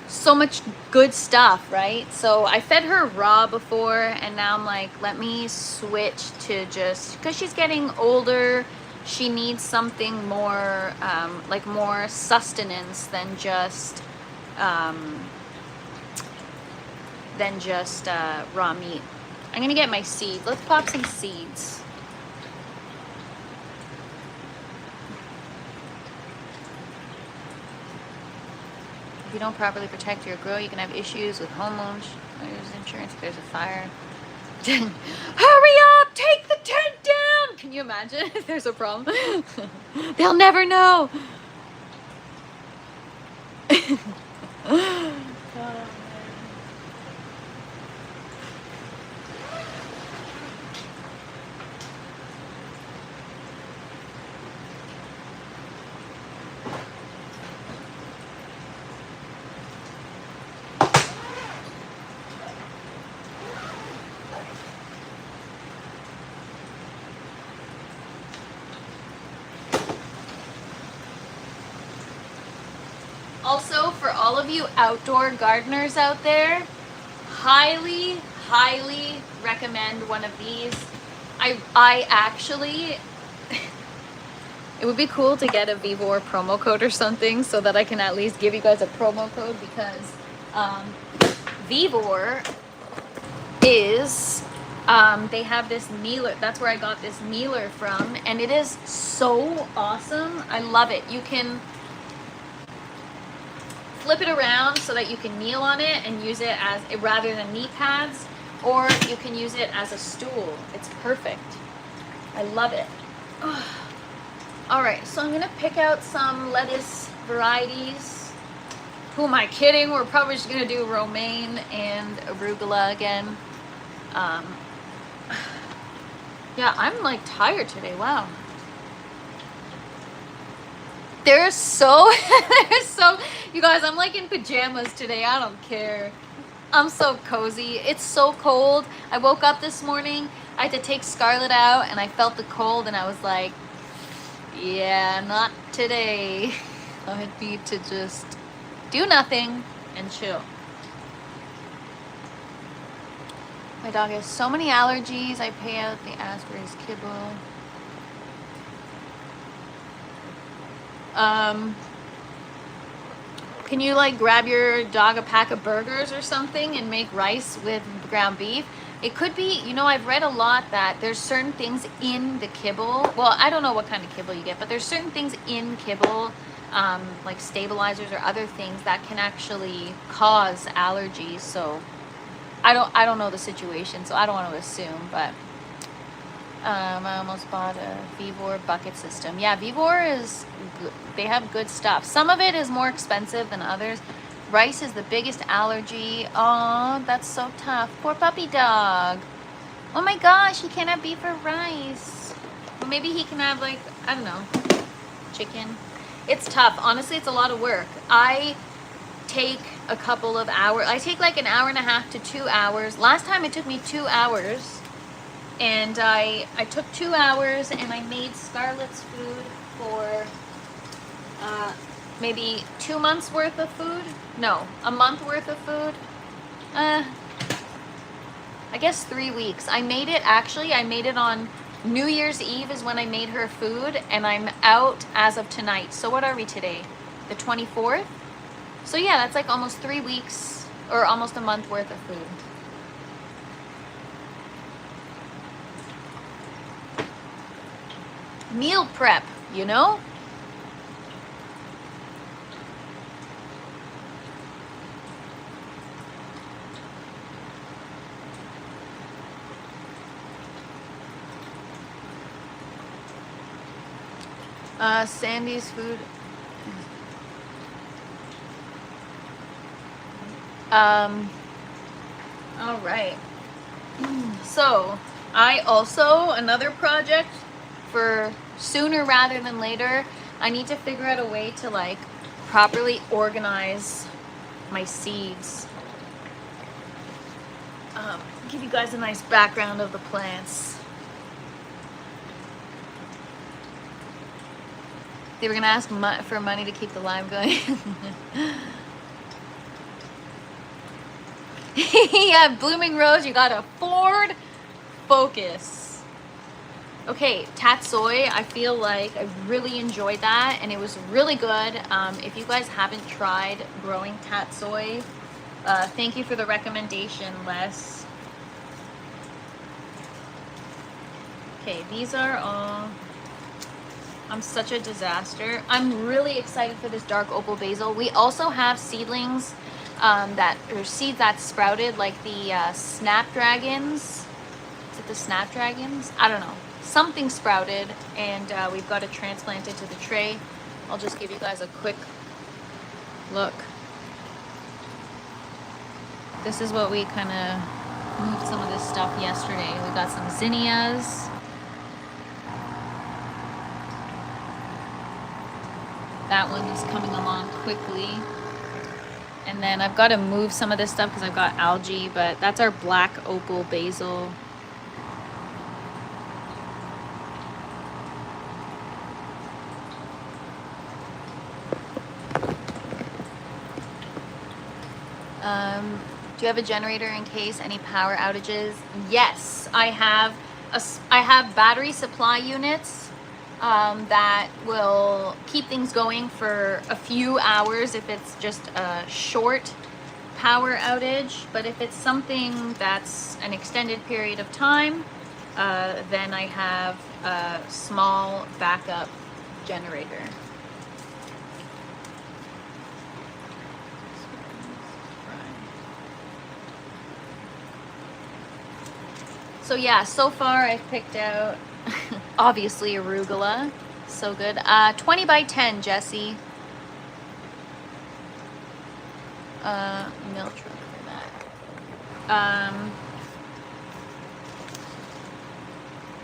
so much good stuff, right? So I fed her raw before, and now I'm like, let me switch to just, because she's getting older, she needs something more, like more sustenance than just raw meat. I'm gonna get my seeds. Let's pop some seeds. If you don't properly protect your grow, you can have issues with homeowners insurance if there's a fire. Hurry up! Take the tent down! Can you imagine if there's a problem? They'll never know. Also, for all of you outdoor gardeners out there, highly, highly recommend one of these. I actually, it would be cool to get a Vivor promo code or something so that I can at least give you guys a promo code, because Vivor is, they have this kneeler. That's where I got this kneeler from, and it is so awesome. I love it. You can flip it around so that you can kneel on it and use it as, rather than knee pads, or you can use it as a stool. It's perfect. I love it. All right, so I'm gonna pick out some lettuce varieties. Who am I kidding? We're probably just gonna do romaine and arugula again. Yeah, I'm like tired today. Wow. They're so, you guys, I'm like in pajamas today. I don't care. I'm so cozy. It's so cold. I woke up this morning. I had to take Scarlett out, and I felt the cold, and I was like, yeah, not today. I need to just do nothing and chill. My dog has so many allergies. I pay out the Asperger's kibble. Can you like grab your dog a pack of burgers or something and make rice with ground beef? It could be, you know, I've read a lot that there's certain things in the kibble. Well, I don't know what kind of kibble you get, but there's certain things in kibble, like stabilizers or other things that can actually cause allergies. So I don't know the situation, so I don't want to assume, but I almost bought a Vivor bucket system. Yeah, Vivor is good. They have good stuff. Some of it is more expensive than others. Rice is the biggest allergy. Oh, that's so tough. Poor puppy dog. Oh my gosh, he can't have beef or rice. Well, maybe he can have, like, I don't know, chicken. It's tough. Honestly, it's a lot of work. I take a couple of hours. I take like an hour and a half to 2 hours. Last time it took me 2 hours. And I took 2 hours, and I made Scarlett's food for maybe 2 months worth of food. No, a month worth of food. I guess 3 weeks. I made it on New Year's Eve is when I made her food, and I'm out as of tonight. So what are we today? The 24th? So yeah, that's like almost 3 weeks or almost a month worth of food. Meal prep, you know? Sandy's food. All right. So I also, another project for sooner rather than later, I need to figure out a way to like properly organize my seeds. Give you guys a nice background of the plants. They were gonna ask for money to keep the live going. Yeah, Blooming Rose, you got a Ford Focus. Okay, Tatsoi, I feel like I really enjoyed that and it was really good. If you guys haven't tried growing Tatsoi, thank you for the recommendation, Les. Okay, these are all... I'm such a disaster. I'm really excited for this dark opal basil. We also have seedlings seeds that sprouted, like the snapdragons. Is it the snapdragons? I don't know. Something sprouted, and we've got to transplant it to the tray. I'll just give you guys a quick look. This is what we kind of moved some of this stuff yesterday. We got some zinnias. That one is coming along quickly. And then I've got to move some of this stuff because I've got algae, but that's our black opal basil. Do you have a generator in case any power outages? Yes, I have battery supply units that will keep things going for a few hours if it's just a short power outage. But if it's something that's an extended period of time, then I have a small backup generator. So yeah, so far I've picked out obviously arugula, so good. 20 by 10, Jesse. Milk truck for that. I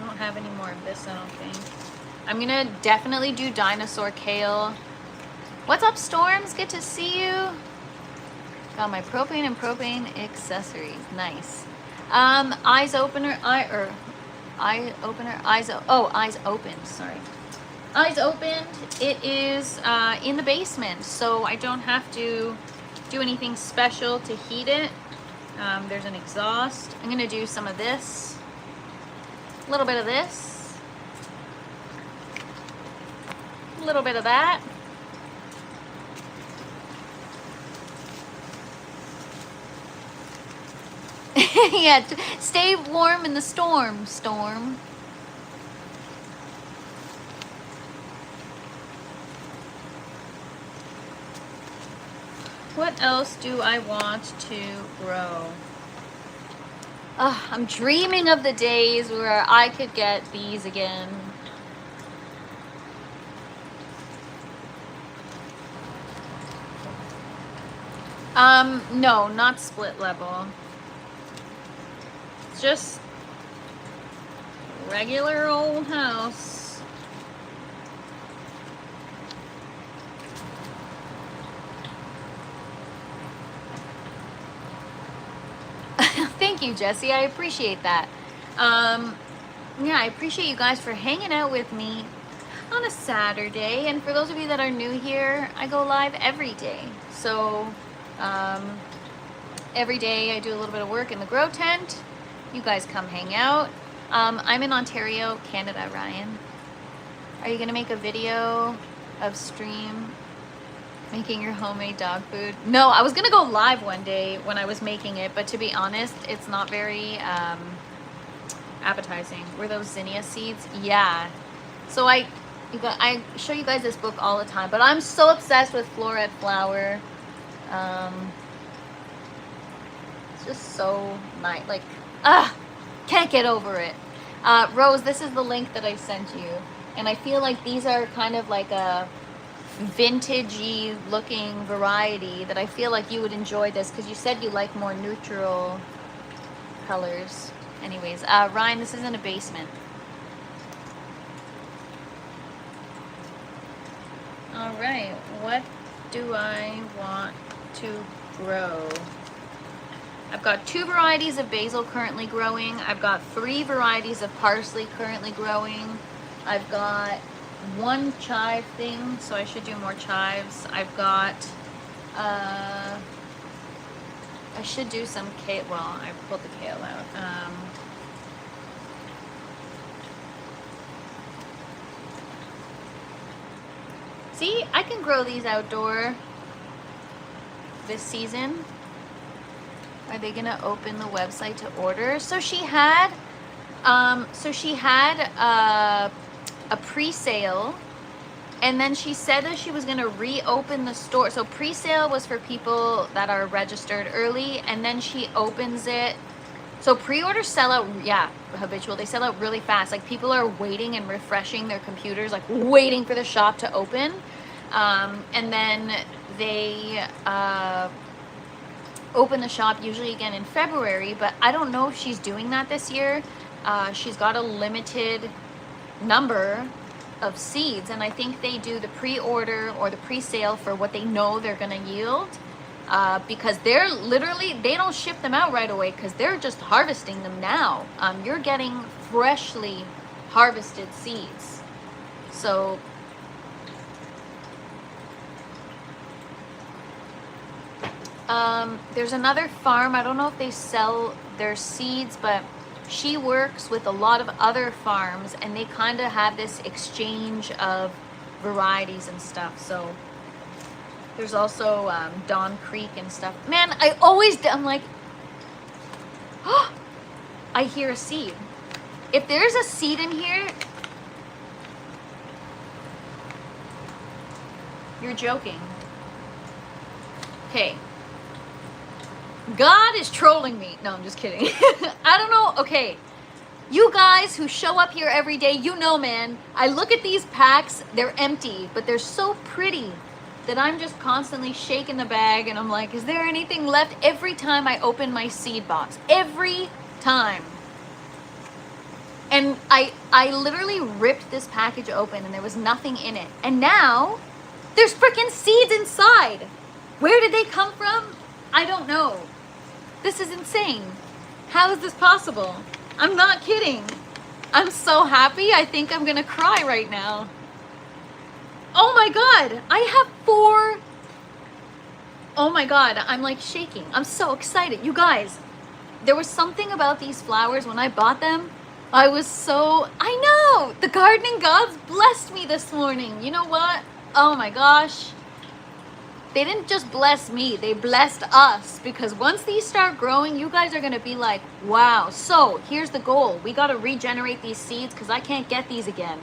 don't have any more of this, I don't think. I'm gonna definitely do dinosaur kale. What's up, Storms? Good to see you. Got my propane and propane accessories. Nice. Eyes opener, eyes opened, sorry. Eyes opened. It is in the basement, so I don't have to do anything special to heat it. There's an exhaust. I'm gonna do some of this, a little bit of this, a little bit of that. Yeah, stay warm in the storm. What else do I want to grow? I'm dreaming of the days where I could get these again. No, not split level. Just regular old house. Thank you, Jesse. I appreciate that. Yeah, I appreciate you guys for hanging out with me on a Saturday. And for those of you that are new here, I go live every day. So every day I do a little bit of work in the grow tent. You guys come hang out. I'm in Ontario, Canada, Ryan. Are you gonna make a video of stream making your homemade dog food? No, I was gonna go live one day when I was making it, but to be honest, it's not very appetizing. Were those zinnia seeds? Yeah. So I show you guys this book all the time, but I'm so obsessed with Floret Flower. It's just so nice. Like, can't get over it. Rose, this is the link that I sent you. And I feel like these are kind of like a vintagey looking variety that I feel like you would enjoy this because you said you like more neutral colors. Anyways, Ryan, this is in a basement. All right, what do I want to grow? I've got 2 varieties of basil currently growing. I've got 3 varieties of parsley currently growing. I've got one chive thing, so I should do more chives. I've got, I should do some kale. Well, I pulled the kale out. See, I can grow these outdoor this season. Are they gonna open the website to order? So she had a pre-sale, and then she said that she was gonna reopen the store. So pre-sale was for people that are registered early, and then she opens it. So pre-orders sell out, yeah, habitual. They sell out really fast. Like people are waiting and refreshing their computers, like waiting for the shop to open, and then they open the shop usually again in February. But I don't know if she's doing that this year. She's got a limited number of seeds, and I think they do the pre-order or the pre-sale for what they know they're gonna yield, because they're literally, they don't ship them out right away because they're just harvesting them now. You're getting freshly harvested seeds. So there's another farm, I don't know if they sell their seeds, but she works with a lot of other farms, and they kind of have this exchange of varieties and stuff. So there's also Dawn Creek and stuff. Man, I'm like, oh, I hear a seed. If there's a seed in here, you're joking. Okay. God is trolling me. No, I'm just kidding. I don't know. Okay. You guys who show up here every day, you know, man, I look at these packs, they're empty, but they're so pretty that I'm just constantly shaking the bag, and I'm like, is there anything left? Every time I open my seed box. Every time. And I literally ripped this package open and there was nothing in it. And now there's freaking seeds inside. Where did they come from? I don't know. This is insane. How is this possible? I'm not kidding. I'm so happy. I think I'm gonna cry right now. Oh my God, I have 4. Oh my God, I'm like shaking. I'm so excited. You guys, there was something about these flowers when I bought them. I know, the gardening gods blessed me this morning. You know what? Oh my gosh. They didn't just bless me, they blessed us, because once these start growing, you guys are gonna be like, wow. So here's the goal. We gotta regenerate these seeds because I can't get these again.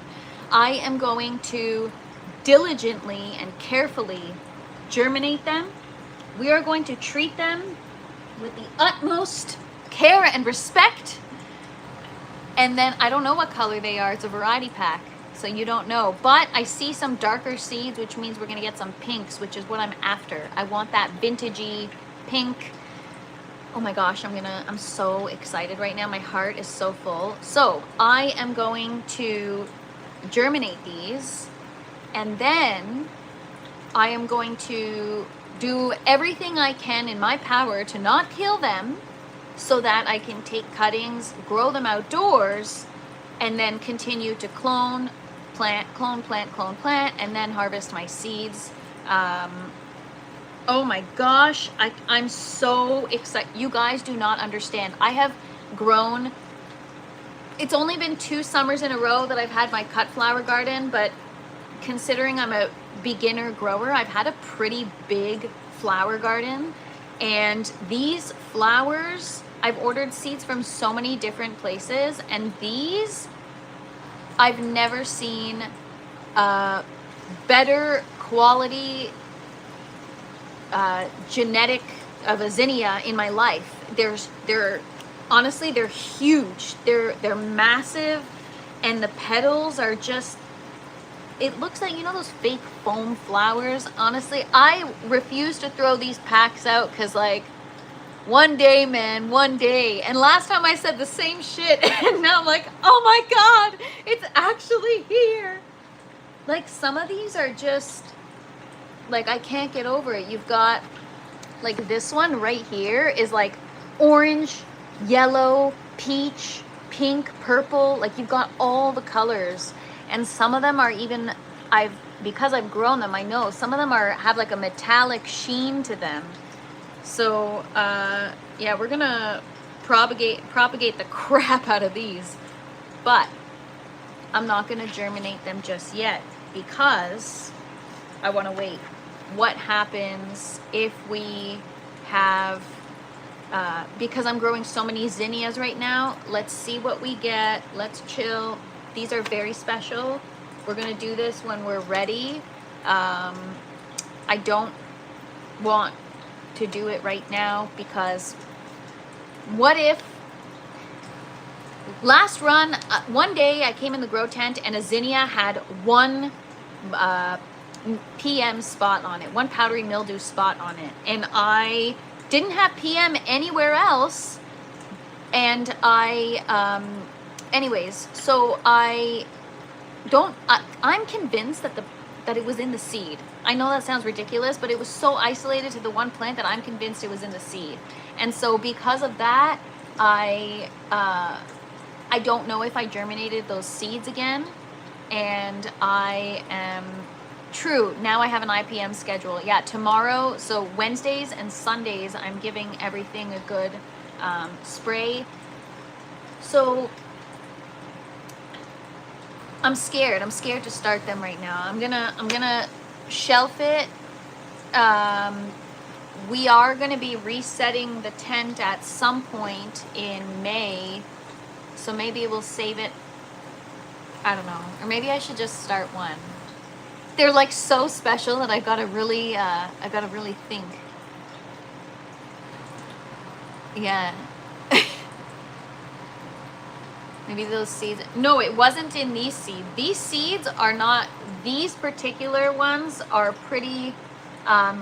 I am going to diligently and carefully germinate them. We are going to treat them with the utmost care and respect. And then I don't know what color they are. It's a variety pack, so you don't know. But I see some darker seeds, which means we're gonna get some pinks, which is what I'm after. I want that vintagey pink. Oh my gosh, I'm so excited right now. My heart is so full. So I am going to germinate these, and then I am going to do everything I can in my power to not kill them, so that I can take cuttings, grow them outdoors, and then continue to clone, plant, and then harvest my seeds. Oh my gosh, I'm so excited. You guys do not understand. I have grown, it's only been 2 summers in a row that I've had my cut flower garden, but considering I'm a beginner grower, I've had a pretty big flower garden. And these flowers, I've ordered seeds from so many different places, and these, I've never seen better quality genetic of a zinnia in my life. They're honestly, they're huge. They're massive, and the petals are just, it looks like, you know, those fake foam flowers. Honestly, I refuse to throw these packs out because, like, one day, man, one day. And last time I said the same shit, and now I'm like, oh my God, it's actually here. Like, some of these are just, like, I can't get over it. You've got, like, this one right here is like orange, yellow, peach, pink, purple. Like, you've got all the colors. And some of them are even, because I've grown them, I know some of them have like a metallic sheen to them. So yeah, we're gonna propagate the crap out of these, but I'm not gonna germinate them just yet because I want to wait. What happens if we have, because I'm growing so many zinnias right now, let's see what we get. Let's chill. These are very special. We're going to do this when we're ready. I don't want to do it right now because what if last run, one day I came in the grow tent and a zinnia had one PM spot on it, one powdery mildew spot on it, and I didn't have PM anywhere else, and anyways, so I'm convinced that it was in the seed. I know that sounds ridiculous, but it was so isolated to the one plant that I'm convinced it was in the seed. And so because of that, I don't know if I germinated those seeds again, and I am true. Now I have an IPM schedule. Yeah, tomorrow, so Wednesdays and Sundays, I'm giving everything a good spray. So I'm scared. I'm scared to start them right now. I'm gonna shelf it. We are gonna be resetting the tent at some point in May, so maybe we'll save it. I don't know, or maybe I should just start one. They're like so special that I gotta really think. Yeah. Maybe those seeds. No, it wasn't in these seeds. These seeds are not. These particular ones are pretty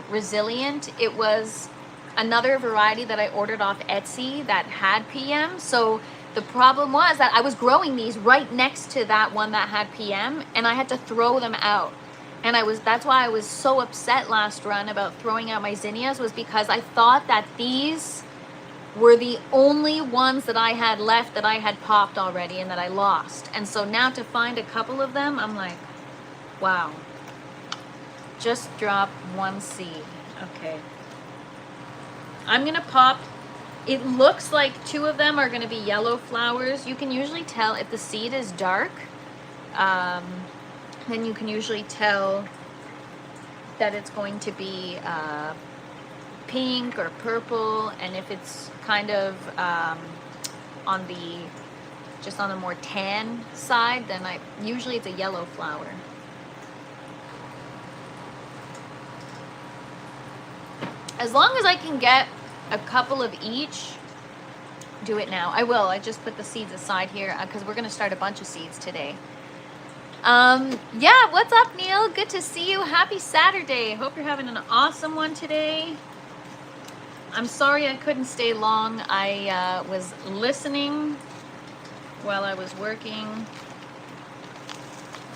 resilient. It was another variety that I ordered off Etsy that had PM. So the problem was that I was growing these right next to that one that had PM, and I had to throw them out. And that's why I was so upset last run about throwing out my zinnias, was because I thought that these were the only ones that I had left that I had popped already and that I lost. And so now to find a couple of them, I'm like, wow. Just drop one seed. Okay. I'm gonna pop, it looks like 2 of them are gonna be yellow flowers. You can usually tell if the seed is dark, then you can usually tell that it's going to be pink or purple, and if it's kind of on the more tan side, then usually it's a yellow flower. As long as I can get a couple of each, do it now. I will. I just put the seeds aside here because we're going to start a bunch of seeds today. Yeah, what's up, Neil? Good to see you. Happy Saturday. Hope you're having an awesome one today. I'm sorry I couldn't stay long. I was listening while I was working.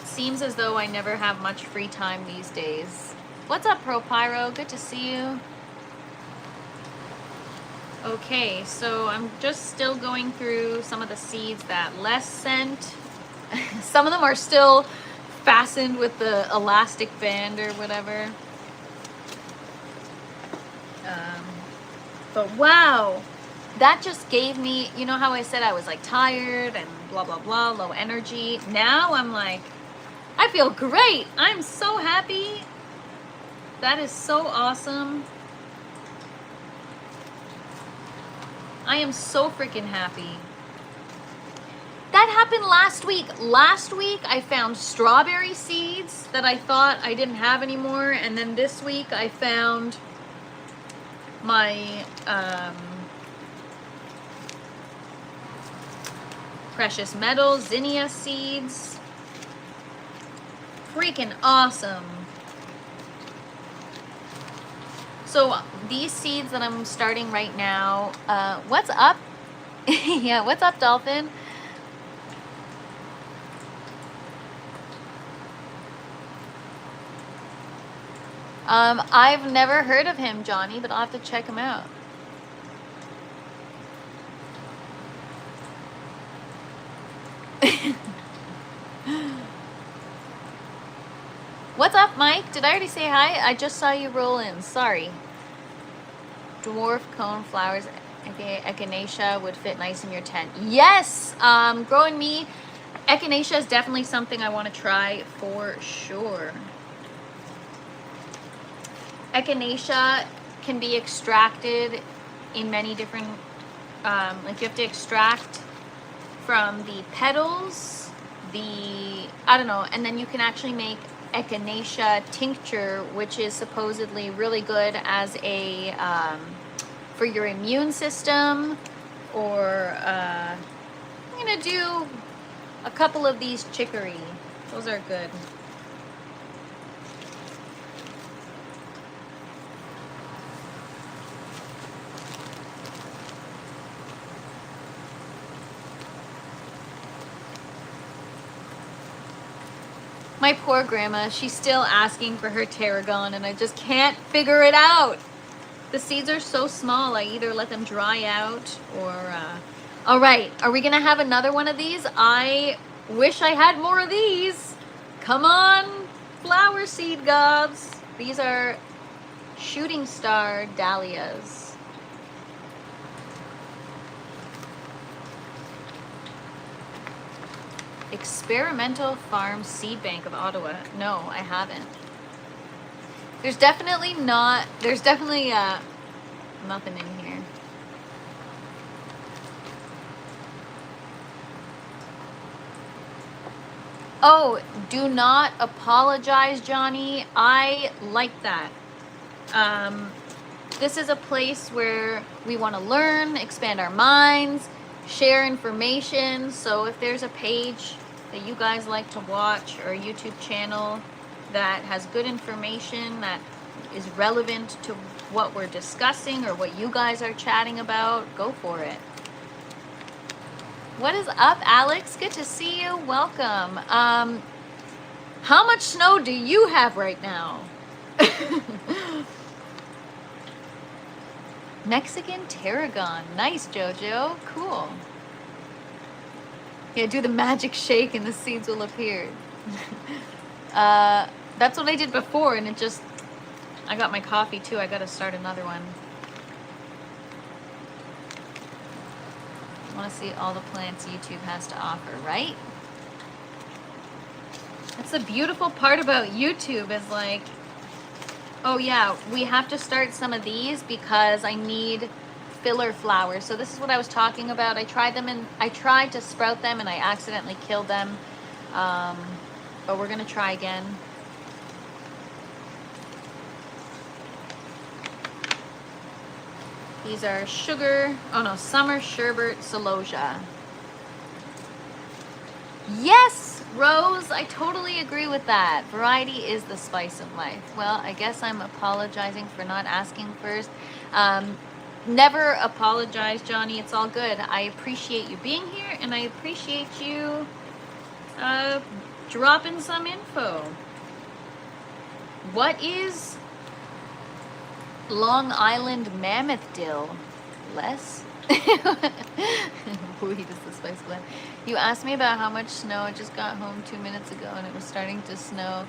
It seems as though I never have much free time these days. What's up, Pro Pyro? Good to see you. Okay, so I'm just still going through some of the seeds that Les sent. Some of them are still fastened with the elastic band or whatever. But wow, that just gave me, you know how I said I was like tired and blah, blah, blah, low energy. Now I'm like, I feel great. I'm so happy. That is so awesome. I am so freaking happy. That happened last week. Last week I found strawberry seeds that I thought I didn't have anymore, and then this week I found my precious metal zinnia seeds. Freaking awesome. So these seeds that I'm starting right now, what's up? Yeah, what's up, Dolphin? I've never heard of him, Johnny, but I'll have to check him out. What's up, Mike? Did I already say hi? I just saw you roll in. Sorry. Dwarf cone flowers, echinacea would fit nice in your tent. Yes, growing me, echinacea is definitely something I want to try for sure. Echinacea can be extracted in many different, like you have to extract from the petals, I don't know, and then you can actually make echinacea tincture, which is supposedly really good as a, for your immune system, or I'm gonna do a couple of these chicory. Those are good. My poor grandma, she's still asking for her tarragon and I just can't figure it out. The seeds are so small, I either let them dry out or, all right, are we gonna have another one of these? I wish I had more of these. Come on, flower seed gods. These are shooting star dahlias. Experimental Farm Seed Bank of Ottawa. No, I haven't. There's definitely nothing in here. Oh, do not apologize, Johnny. I like that. This is a place where we want to learn, expand our minds, share information. So if there's a page that you guys like to watch, or a YouTube channel that has good information that is relevant to what we're discussing or what you guys are chatting about, go for it. What is up, Alex? Good to see you. Welcome. How much snow do you have right now? Mexican tarragon. Nice, Jojo. Cool. Yeah, do the magic shake and the seeds will appear. That's what I did before, and I got my coffee too. I gotta start another one. I want to see all the plants YouTube has to offer, right? That's the beautiful part about YouTube, is like, oh yeah, we have to start some of these because I need filler flowers. So this is what I was talking about. I tried to sprout them and I accidentally killed them. But we're gonna try again. These are summer sherbet celosia. Yes, Rose, I totally agree with that. Variety is the spice of life. Well, I guess I'm apologizing for not asking first. Never apologize, Johnny. It's all good. I appreciate you being here, and I appreciate you dropping some info. What is Long Island mammoth dill? Les? Weed is the spice blend. You asked me about how much snow. I just got home 2 minutes ago and it was starting to snow.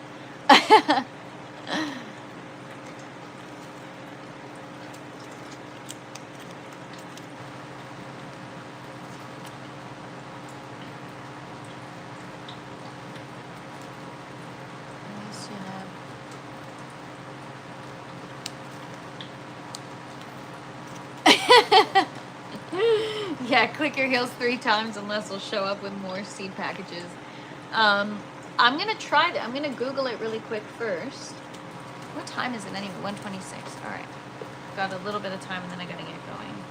Yeah, click your heels 3 times and Les will show up with more seed packages. I'm gonna try that. I'm gonna Google it really quick first. What time is it anyway? 1:26. All right, got a little bit of time and then I gotta get going.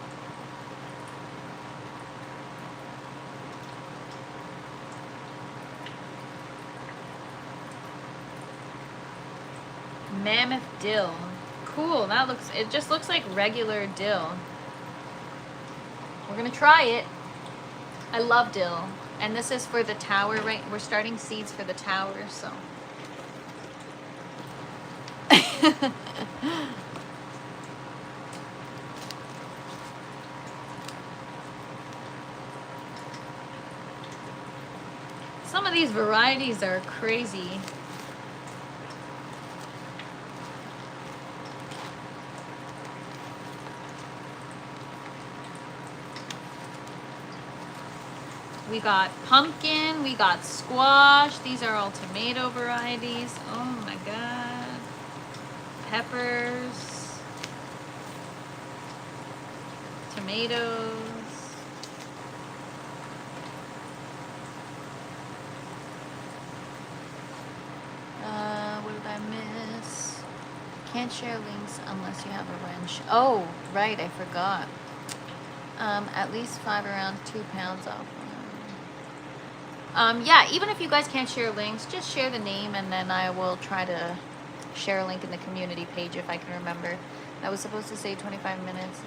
Mammoth dill. Cool. It just looks like regular dill. We're gonna try it. I love dill. And this is for the tower, right? We're starting seeds for the tower, so. Some of these varieties are crazy. We got pumpkin, we got squash. These are all tomato varieties. Oh my god. Peppers. Tomatoes. What did I miss? Can't share links unless you have a wrench. Oh, right, I forgot. At least 5 around 2 pounds off. Yeah, even if you guys can't share links, just share the name and then I will try to share a link in the community page if I can remember. I was supposed to say 25 minutes.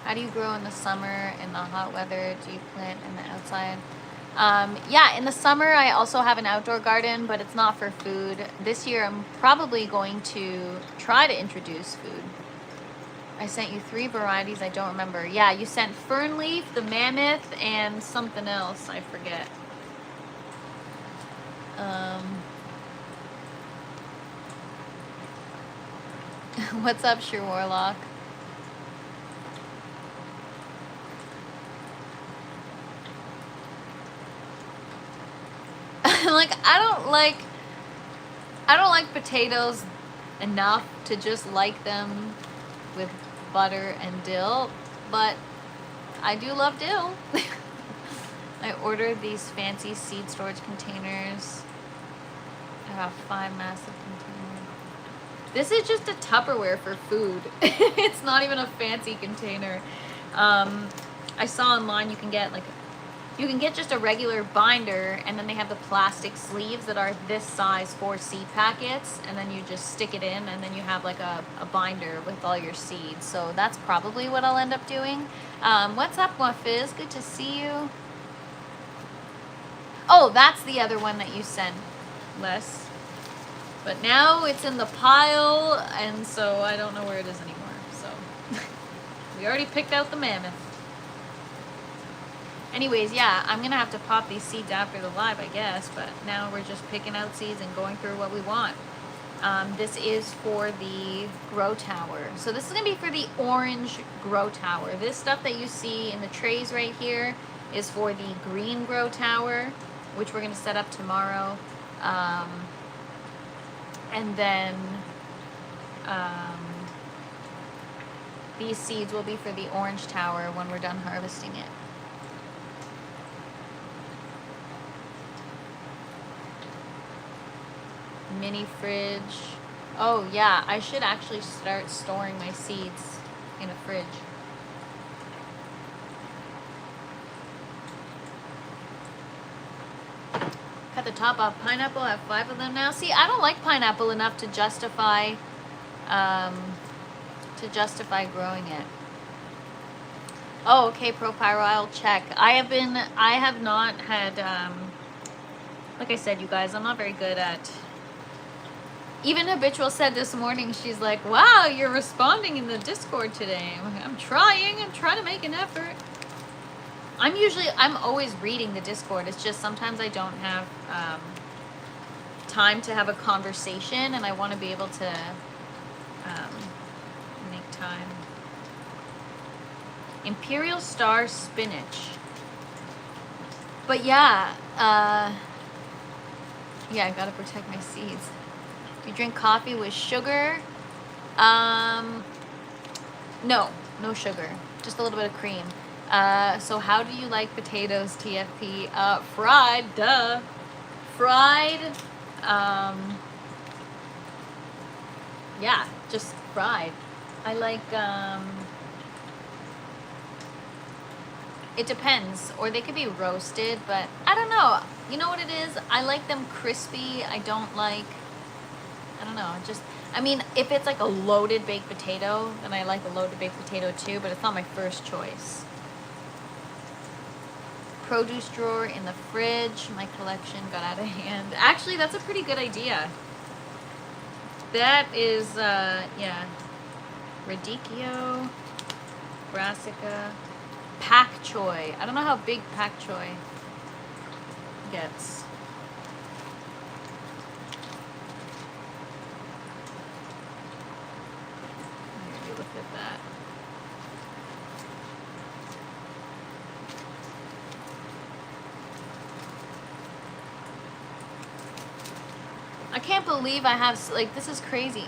How do you grow in the summer, in the hot weather? Do you plant in the outside? Yeah, in the summer I also have an outdoor garden, but it's not for food. This year I'm probably going to try to introduce food. I sent you 3 varieties, I don't remember. Yeah, you sent Fernleaf, the Mammoth, and something else, I forget. What's up, Sure Warlock? Like, I don't like potatoes enough to just like them with butter and dill, but I do love dill. I ordered these fancy seed storage containers. I have 5 massive containers. This is just a Tupperware for food. It's not even a fancy container. I saw online you can get just a regular binder, and then they have the plastic sleeves that are this size for seed packets, and then you just stick it in, and then you have like a binder with all your seeds. So that's probably what I'll end up doing. What's up, Wafiz? Good to see you. Oh, that's the other one that you sent, Les. But now it's in the pile, and so I don't know where it is anymore. So we already picked out the Mammoth. Anyways, yeah, I'm gonna have to pop these seeds after the live, I guess, but now we're just picking out seeds and going through what we want. This is for the grow tower. So this is gonna be for the orange grow tower. This stuff that you see in the trays right here is for the green grow tower, which we're gonna set up tomorrow. And then these seeds will be for the orange tower when we're done harvesting it. Mini fridge. Oh yeah, I should actually start storing my seeds in a fridge. Cut the top off pineapple. I have 5 of them now. See, I don't like pineapple enough to justify growing it. Oh, okay, Pro Pyro, I'll check. I have not had like I said, you guys, I'm not very good at. Even Habitual said this morning, she's like, wow, you're responding in the Discord today. I'm trying to make an effort. I'm always reading the Discord. It's just sometimes I don't have time to have a conversation, and I want to be able to make time. Imperial Star spinach. But yeah, yeah, I gotta protect my seeds. You drink coffee with sugar? No sugar. Just a little bit of cream. So how do you like potatoes, TFP? Fried, duh. Fried, yeah, just fried. I like, it depends. Or they could be roasted, but I don't know. You know what it is? I like them crispy. I don't know, I mean, if it's like a loaded baked potato, then I like a loaded baked potato too, but it's not my first choice. Produce drawer in the fridge. My collection got out of hand. Actually, that's a pretty good idea. That is, yeah. Radicchio, Brassica, pak choi. I don't know how big pak choi gets. Look at that. I can't believe I have, like, this is crazy.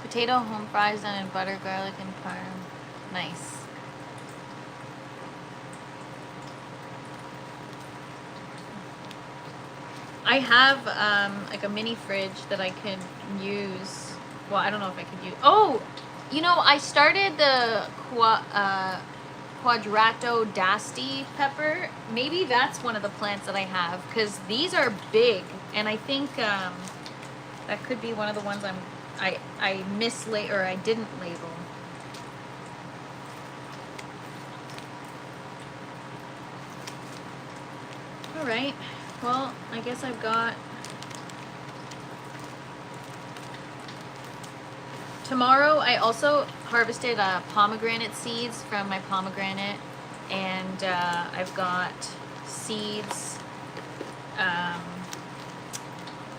Potato home fries done in butter, garlic, and parm. Nice. I have like a mini fridge that I could use. Well, I don't know if I could use. Oh, you know, I started the Quadrato d'Asti pepper. Maybe that's one of the plants that I have, because these are big, and I think that could be one of the ones I or I didn't label. All right. Well, I guess I've got tomorrow. I also harvested pomegranate seeds from my pomegranate, and I've got seeds,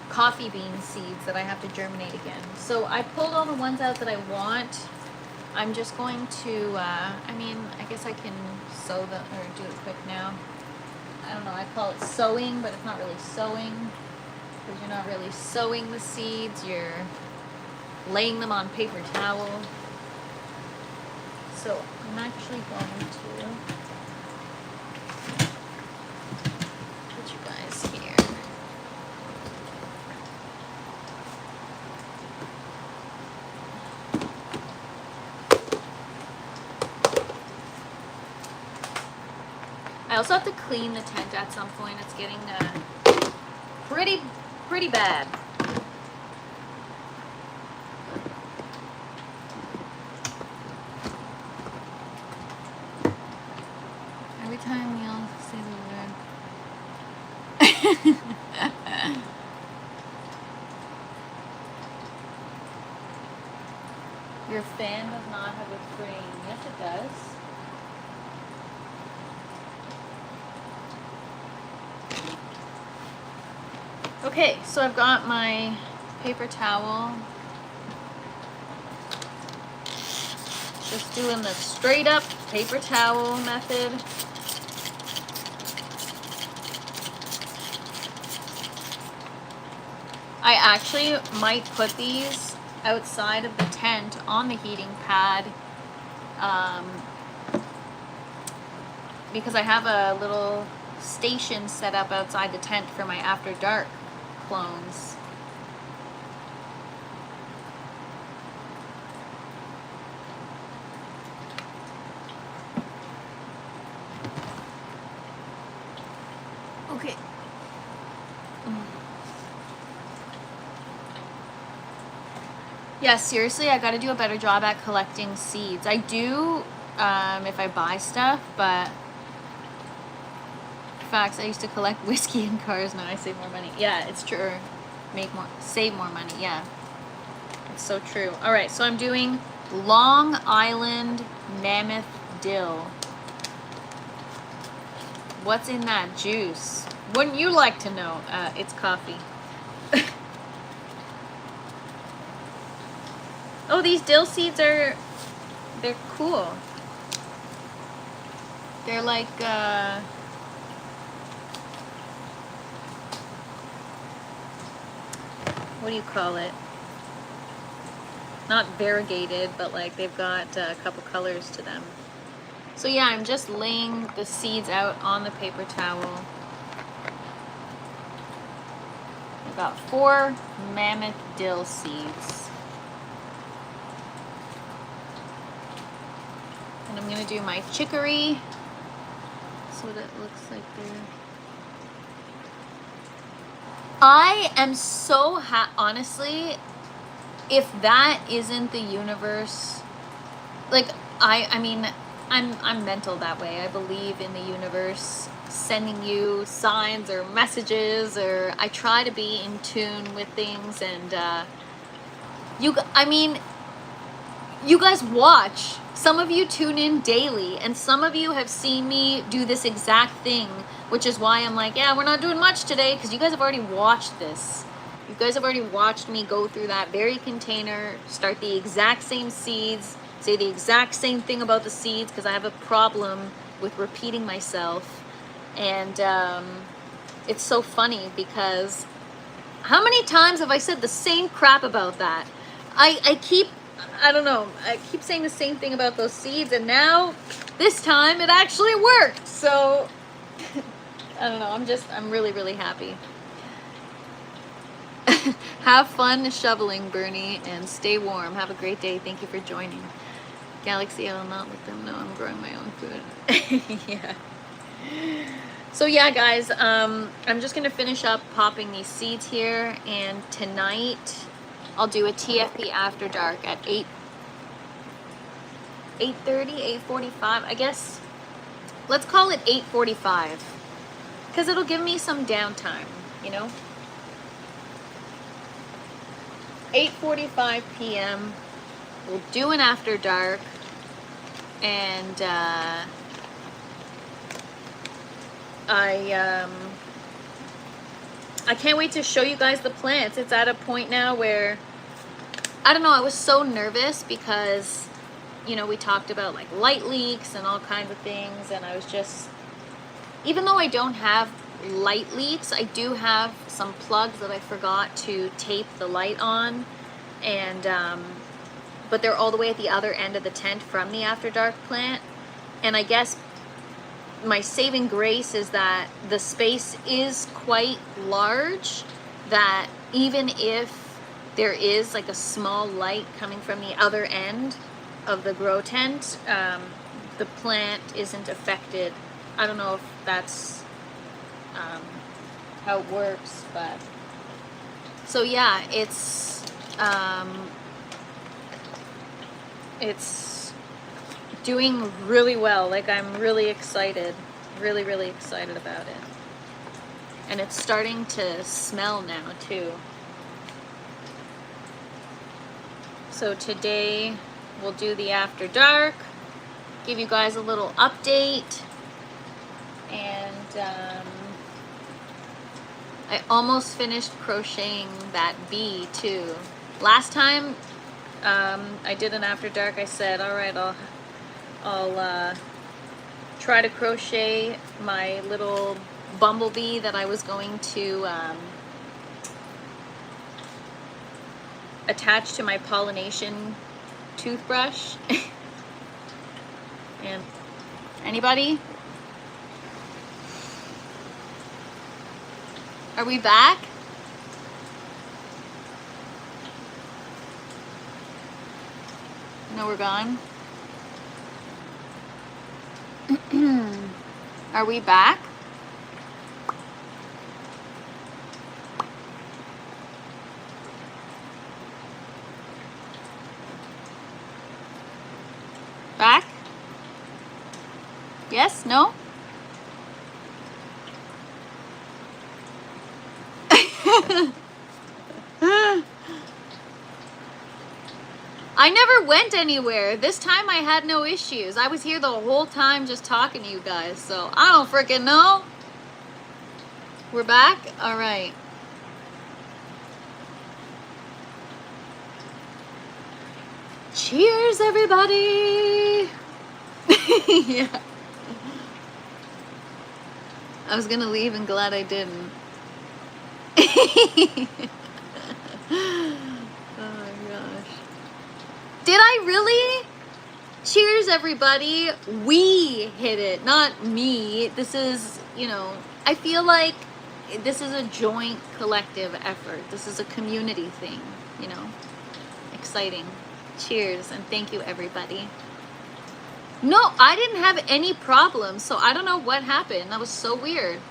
coffee bean seeds that I have to germinate again. So I pulled all the ones out that I want. I'm just going to, I mean, I guess I can sow them or do it quick now. I don't know, I call it sowing, but it's not really sowing, because you're not really sowing the seeds, you're laying them on paper towel. So I'm actually going to put you guys here. I also have to clean the tent at some point. It's getting pretty bad. Every time y'all say the word. Your fan does not have a frame. Yes, it does. Okay, so I've got my paper towel. Just doing the straight up paper towel method. I actually might put these outside of the tent on the heating pad, because I have a little station set up outside the tent for my after dark clones. Okay. Yeah, seriously, I gotta do a better job at collecting seeds. I do if I buy stuff, but facts, I used to collect whiskey in cars, now I save more money. Yeah, it's true. Save more money, yeah. It's so true. All right, so I'm doing Long Island Mammoth Dill. What's in that juice? Wouldn't you like to know? It's coffee. Oh, these dill seeds they're cool. They're like, what do you call it? Not variegated, but like they've got a couple colors to them. So yeah, I'm just laying the seeds out on the paper towel. I've got 4 mammoth dill seeds. And I'm gonna do my chicory. That's what it looks like there. I am so honestly, if that isn't the universe, like I mean, I'm mental that way. I believe in the universe sending you signs or messages, or I try to be in tune with things, and I mean, you guys watch. Some of you tune in daily, and some of you have seen me do this exact thing, which is why I'm like, yeah, we're not doing much today, because you guys have already watched this. You guys have already watched me go through that very container, start the exact same seeds, say the exact same thing about the seeds, because I have a problem with repeating myself. And it's so funny because How many times have I said the same crap about that? I don't know, I keep saying the same thing about those seeds, and now, this time, it actually worked. So, I don't know, I'm really, really happy. Have fun shoveling, Bernie, and stay warm. Have a great day. Thank you for joining. Galaxy, I will not let them know I'm growing my own food. Yeah. So yeah, guys, I'm just gonna finish up popping these seeds here, and tonight I'll do a TFP after dark at 8:30, 8:45, I guess. Let's call it 8:45, because it'll give me some downtime, you know? 8:45 p.m. We'll do an after dark, and I can't wait to show you guys the plants. It's at a point now where, I don't know, I was so nervous because, you know, we talked about like light leaks and all kinds of things, and I was just, even though I don't have light leaks, I do have some plugs that I forgot to tape the light on, and but they're all the way at the other end of the tent from the after dark plant. And I guess my saving grace is that the space is quite large, that even if there is like a small light coming from the other end of the grow tent, the plant isn't affected. I don't know if that's how it works, but so yeah, it's doing really well. Like, I'm really excited, really, really excited about it. And it's starting to smell now too. So today we'll do the after dark, give you guys a little update, and I almost finished crocheting that bee too. Last time I did an after dark, I said, all right, I'll try to crochet my little bumblebee that I was going to attach to my pollination toothbrush. And anybody? Are we back? No, we're gone. Are we back? Back? Yes? No? I never went anywhere. This time I had no issues. I was here the whole time just talking to you guys, so I don't freaking know. We're back? All right. Cheers, everybody. Yeah. I was gonna leave and glad I didn't. Did I really? Cheers, everybody. We hit it, not me. This is, you know, I feel like this is a joint collective effort. This is a community thing, you know. Exciting. Cheers, and thank you, everybody. No, I didn't have any problems, so I don't know what happened. That was so weird.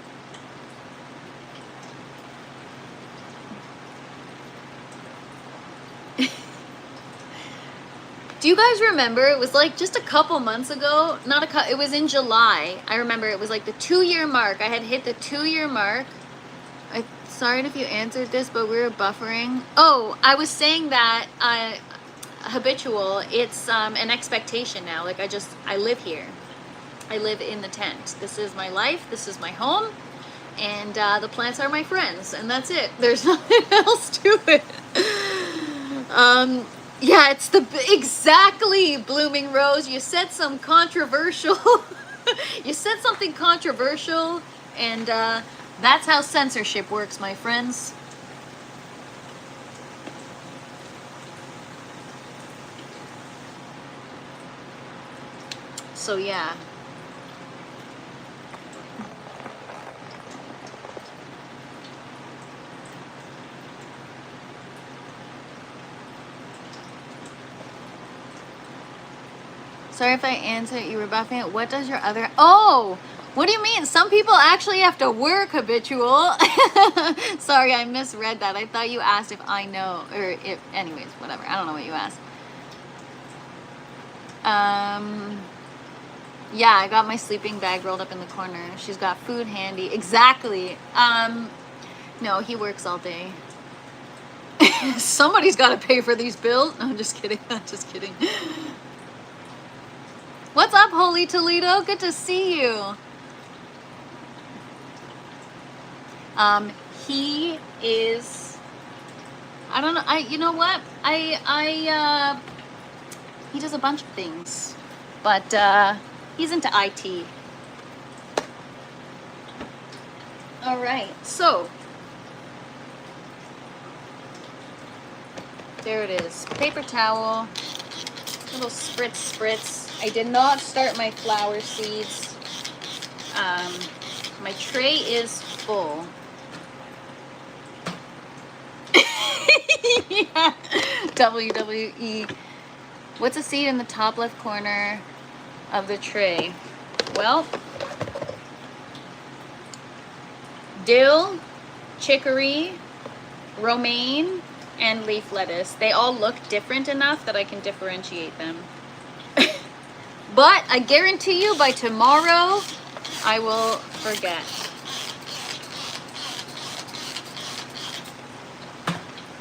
Do you guys remember? It was like just a couple months ago. It was in July. I remember it was like the 2-year mark. I had hit the 2-year mark. Sorry if you answered this, but we were buffering. Oh, I was saying that habitual. It's an expectation now. Like, I live here. I live in the tent. This is my life. This is my home. And the plants are my friends. And that's it. There's nothing else to it. Yeah, it's exactly, Blooming Rose. You said some controversial, you said something controversial, and that's how censorship works, my friends. So yeah. Sorry if I answered you were buffing it. What does your other... Oh! What do you mean? Some people actually have to work, Habitual. Sorry, I misread that. I thought you asked if I know, or if... Anyways, whatever. I don't know what you asked. Yeah, I got my sleeping bag rolled up in the corner. She's got food handy. Exactly. No, he works all day. Somebody's got to pay for these bills. No, I'm just kidding. I'm just kidding. What's up, Holy Toledo? Good to see you. He is, I don't know, you know what? He does a bunch of things, but, he's into IT. All right, so, there it is. Paper towel, little spritz. I did not start my flower seeds. My tray is full. Yeah. WWE. What's a seed in the top left corner of the tray? Well, dill, chicory, romaine, and leaf lettuce. They all look different enough that I can differentiate them. But I guarantee you by tomorrow, I will forget.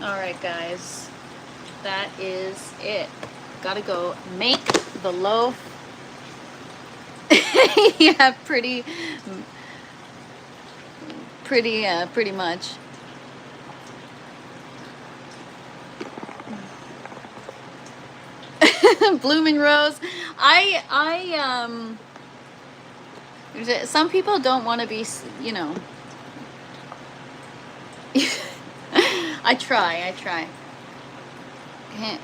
All right, guys, that is it. Gotta go make the loaf. Yeah, pretty much. Blooming rose. Some people don't want to be, you know. I try. Can't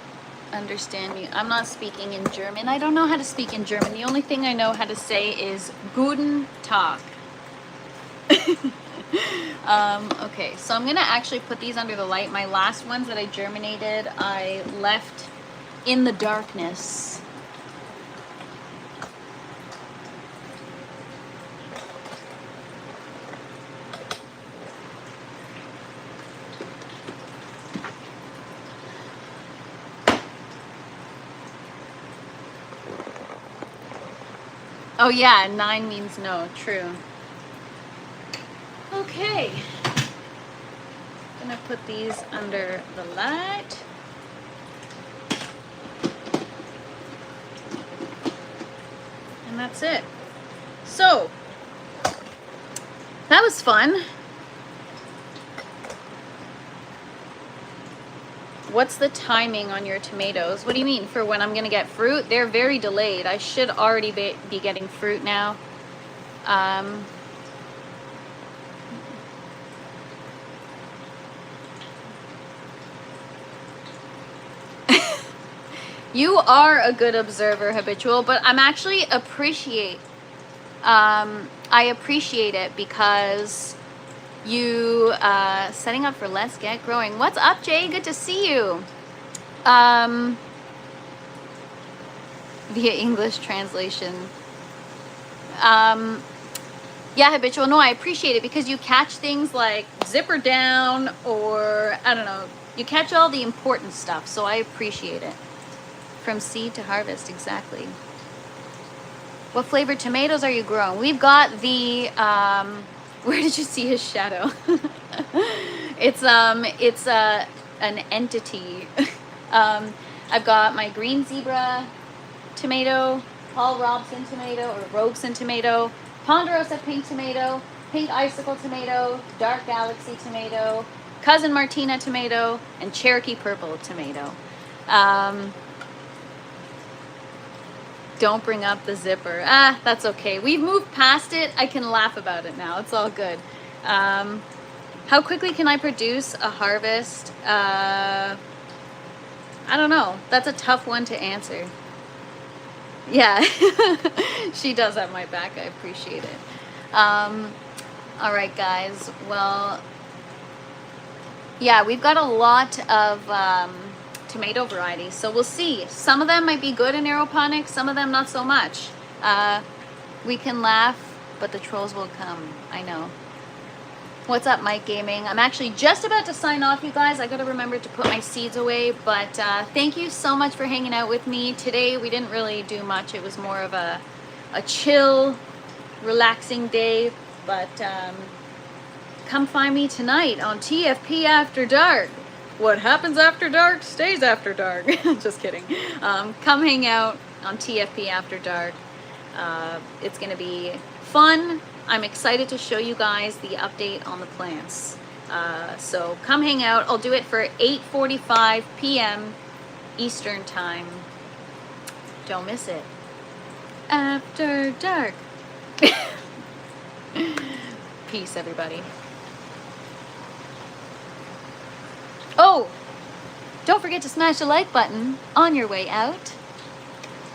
understand you. I'm not speaking in German. I don't know how to speak in German. The only thing I know how to say is Guten Tag. Okay, so I'm gonna actually put these under the light. My last ones that I germinated, I left in the darkness. Oh yeah, 9 means no, true. Okay. Gonna put these under the light. And that's it. So, that was fun. What's the timing on your tomatoes? What do you mean for when I'm gonna get fruit? They're very delayed. I should already be getting fruit now. You are a good observer, Habitual, but I'm actually I appreciate it because you setting up for Let's Get Growing. What's up, Jay? Good to see you. Via English translation. Yeah, Habitual. No, I appreciate it because you catch things like zipper down or, I don't know, you catch all the important stuff, so I appreciate it. From seed to harvest, exactly. What flavored tomatoes are you growing? We've got the, where did you see his shadow? It's an entity. I've got my green zebra tomato, Paul Robson tomato, or Robeson tomato, Ponderosa pink tomato, pink icicle tomato, dark galaxy tomato, cousin Martina tomato, and Cherokee purple tomato. Don't bring up the zipper. That's okay. We've moved past it. I can laugh about it now. It's all good. How quickly can I produce a harvest? I don't know. That's a tough one to answer. Yeah, she does have my back. I appreciate it. All right, guys. Well, yeah, we've got a lot of tomato varieties, so we'll see. Some of them might be good in aeroponics, some of them not so much. We can laugh, but the trolls will come. I know. What's up, Mike Gaming? I'm actually just about to sign off, you guys. I gotta remember to put my seeds away, but thank you so much for hanging out with me. Today, we didn't really do much. It was more of a chill, relaxing day, but come find me tonight on TFP After Dark. What happens after dark stays after dark. Just kidding. Come hang out on TFP After Dark. It's gonna be fun. I'm excited to show you guys the update on the plants. So come hang out. I'll do it for 8:45 p.m. Eastern Time. Don't miss it. After Dark. Peace, everybody. Oh, don't forget to smash the like button on your way out.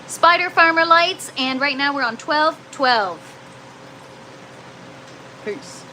Spider Farmer lights, and right now we're on 12/12. Peace.